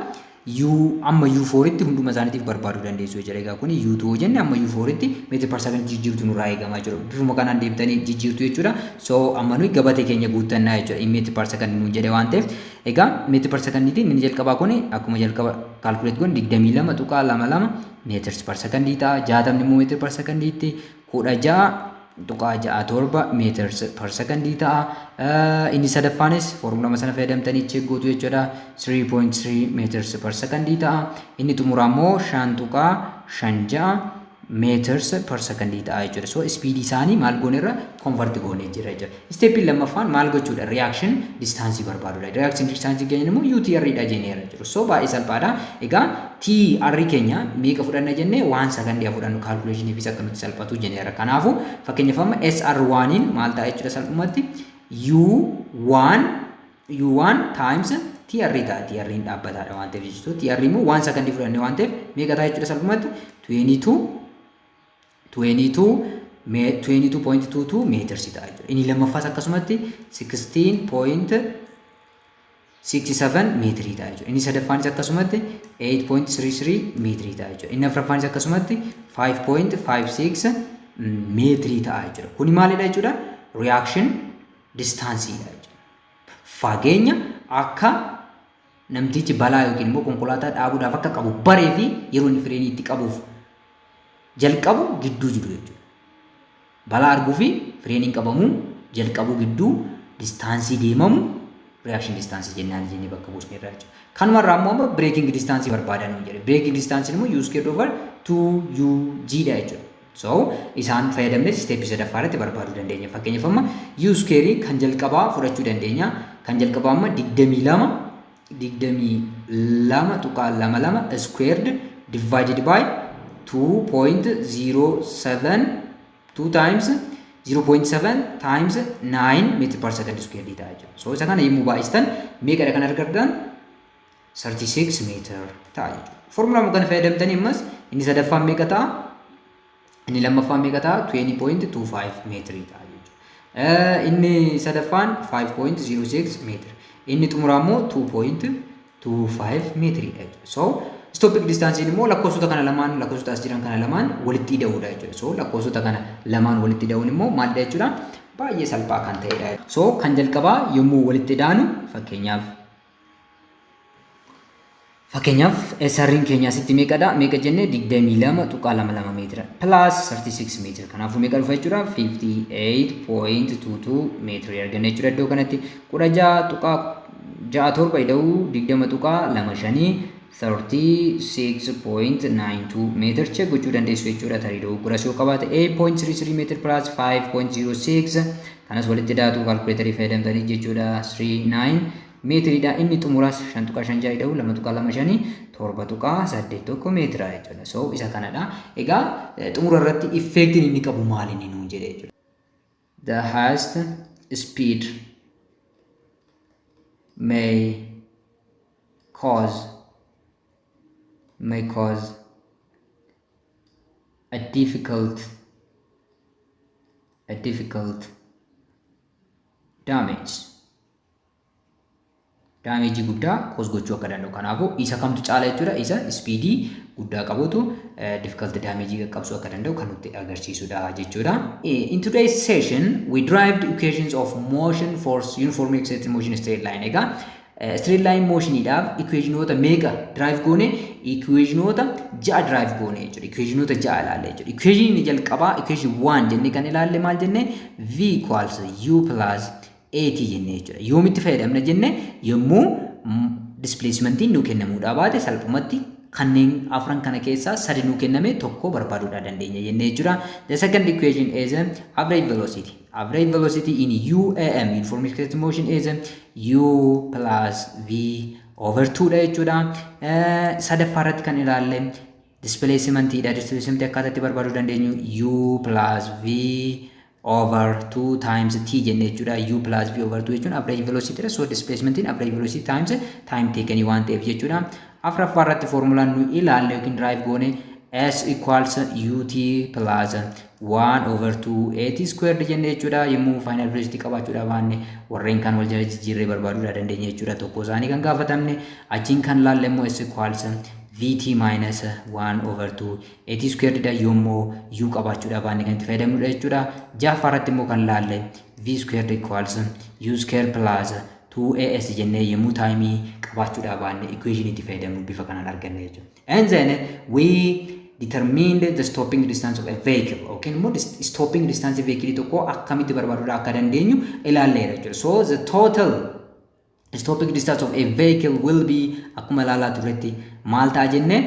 [SPEAKER 1] amma U4 tti hunduma isaaniitiif barbaaduu dandeessu jechuudha. Egaa kun U2 jenne amma U4 tti meetir per second jijjiirtu nurraa eegamaa jiru. Bifuma kanaan deemtanii jijjiirtu jechuudha. So amma nuyi gabatee keenya guuttannaa jechuudha. Meetir per second nuun jedhe waan ta'eef. Egaa meetir per second tiin inni jalqabaa kun akkuma jalqaba kaalkuleet kun 22.22 meeters per second ta'a. 60 immoo meetir per second tti 16.67 meters per second ta'a. Inni sadaffaanis foormulaa sana fayyadamtanii cheeggootu jechuudha. 3.3 meters per second ta'a. Inni xumuraa immoo 5.56 meters per second ta'a jechuudha. So speed isaanii maal goonerra convert goonee jira jechuudha. Steppiin lammaffaan maal gochuudha? Reaction distance barbaaduudha. Reaction distance keenya immoo UTR dha jenneera jechuudha. So baay'ee salphaadha. Egaa TR keenya meeqa fudhanna jennee 1 second fudhannu calculation ifis akka nuti salphatu jenneera. Kanaafu fakkeenyaaf amma SR1 in maal ta'a jechuudha salphumatti U1 times TR ta'a. TR in dhaabbataadha waan ta'eef jechuudha. TR immoo 1 second fudhanne waan ta'eef meeqa ta'a jechuudha salphumatti 22.22 meters ta'a jechuudha. Inni lammaffaas akkasumatti 16.67 meetirii ta'a jechuudha. Inni sadaffaanis akkasumatti 8.33 meetirii ta'a jechuudha. Inni afuraffaanis akkasumatti 5.56 meetirii ta'a jechuudha. Kuni maalidha jechuudha? Reaction distance dha jechuudha. Fageenya akka namtichi balaa yookiin immoo konkolaataa dhaabuudhaaf akka qabu baree fi yeroo inni fireenii itti qabuuf jalqabu gidduu jiru jechuudha. Balaa arguu fi fireeniin qabamuu jalqabu gidduu distaansii deemamu reaction distance jennaan jennee bakka buusne irraa jechuudha. Kanumarraa immoo breaking distance barbaadan jedhe. Breaking distance immoo u squared over 2ug dha jechuudha. So isaan fayyadamne steepii sadaffaa irratti barbaaduu dandeenya. Fakkeenyaaf amma u square kan jalqabaa fudhachuu dandeenya. Kan jalqabaa amma 22 squared divided by 2.072 times 0.7 times 9 meter per second square ta'a jechuudha. So isa kana yemmuu baay'istan meeqadha kan argattan 36 meter ta'a jechuudha. Formulaa kana fayyadamtanii ammas inni sadaffaan meeqa ta'a? Inni lammaffaan meeqa ta'a? 20.25 meter ta'a jechuudha. Inni sadaffaan 5.06 meter. Inni xumuraa immoo 2.25 meter jechuudha. So stopping distance immoo lakkoofsota kana lamaan lakkoofsota as jiran kana lamaan walitti hidhuudha jechuudha. So lakkoofsota kana lamaan walitti hidhuun immoo maalidha jechuudha? Baay'ee salphaa kan ta'edha. So kan jalqabaa yommuu walitti hidhaanu fakkeenyaaf SR'n keenya asitti meeqadha? Meeqa jennee 22.22 meetira plus 36 meetira. Kanaafuu meeqa dhufa jechuudha? 58.22 meetira arganna jechuudha. Iddoo kanatti 16.67 ida'uu 20.25 36.92 meter check gochuu dandeessu jechuudha. Tarii dogoggora yoo qabaate 8.33 meter plus 5.06 kanas walitti daatu kalkuleetarii fayyadamtanii jechuudha. 39 meetiridha. Inni xumuraas 5.5 ida'uu 2.25 7.81 meetira jechuudha. So isa kanadha. Egaa xumura irratti effectiin inni qabu maal inni nuun jedhe jechuudha. The highest speed may cause a difficult damage damage guddaa cause gochuu akka danda'u. Kanaafuu isa kamtu caala jechuudha. Isa speed guddaa qabutu difficult damage qaqqabsuu akka danda'u kan nutti agarsiisudha jechuudha. In today's session we derived equations of motion, force, uniformly accelerated motion, straight line. Egaa straight line motioniidhaaf equationoota meeqa drive goone? Equationoota 6 drive goone jechuudha. Equationoota 6 ilaalle jechuudha. Equation inni jalqabaa equation 1 jennee kan ilaalle maal jennee? V equals U plus AT jennee jechuudha. Yoomitti fayyadamna jennee yommuu displacementiin nuu kennamuudhaa baate salphumatti kanneen afran kana keessaa sadi nuu kenname tokko barbaaduudhaa dandeenya jennee jechuudha. The second equation is average velocity. Average velocity in UAM, uniform accelerated motion, is U plus V over 2 dha jechuudha. Sadaffaa irratti kan ilaalle displacement dha. Displacement akkaataatti barbaaduu dandeenyu U plus V over 2 times T jennee jechuudha. U plus V over 2 jechuun average velocity dha. So displacement in average velocity times time taken waan ta'eef jechuudha. Afuraffaa irratti formulaan nu ilaalle yookiin drive goone S equals UT plus 1 over 2 AT squared jennee jechuudha. Yommuu final velocity qabaachuudhaaf baanne warreen kan wal jala jijjiirree barbaaduu dandeenya jechuudha. Tokko isaanii kan gaafatamne achiin kan laalle immoo S equals VT minus 1 over 2 AT squared dha yommuu U qabaachuudhaaf baanne kan itti fayyadamnudha jechuudha. Jaffaa irratti immoo kan laalle V squared equals U squared plus 2AS jennee yommuu taayimii qabaachuudhaaf baanne equation itti fayyadamnu bifa kanaan arganne jechuudha. And then we determined the stopping distance of a vehicle. Okay, more stopping distance of vehicle tokko akkamitti barbaaduudha akka dandeenyu ilaalleera jechuudha. So the total stopping distance of a vehicle will be akkuma ilaalaa turretti maal ta'a jennee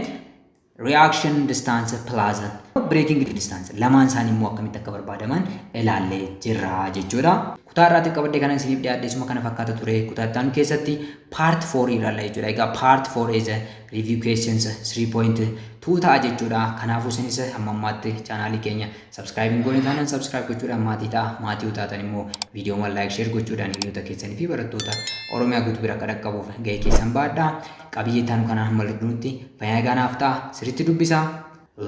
[SPEAKER 1] reaction distance plus braking distance lamaan isaanii immoo akkamitti akka barbaadaman ilaallee jirra jechuudha. Kutaa irraatiif qabadde kanan isiniif dhiyaadhe isuma kana fakkaata ture. Kutaa ittaanu keessatti part 4 ilaalla jechuudha. Egaa part 4 is review questions 3.2 ta'a jechuudha. Kanaafuu isinis hamma ammaatti chaanaalii keenya subscribe hin goone taanaan subscribe gochuudhaan maatii ta'a. Maatii taatan immoo viidiyoowwan like share gochuudhaan hiriyoota keessanii fi barattoota Oromiyaa guutuu bira akka dhaqqabuuf gahee keessan baadhaa. Qabiyyee ittaanu kanaan hamma dhufutti fayyaa gaanaaf ta'a. Sirriitti dubbisaa.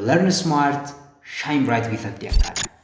[SPEAKER 1] Learn smart, shine bright with Abdii Academy.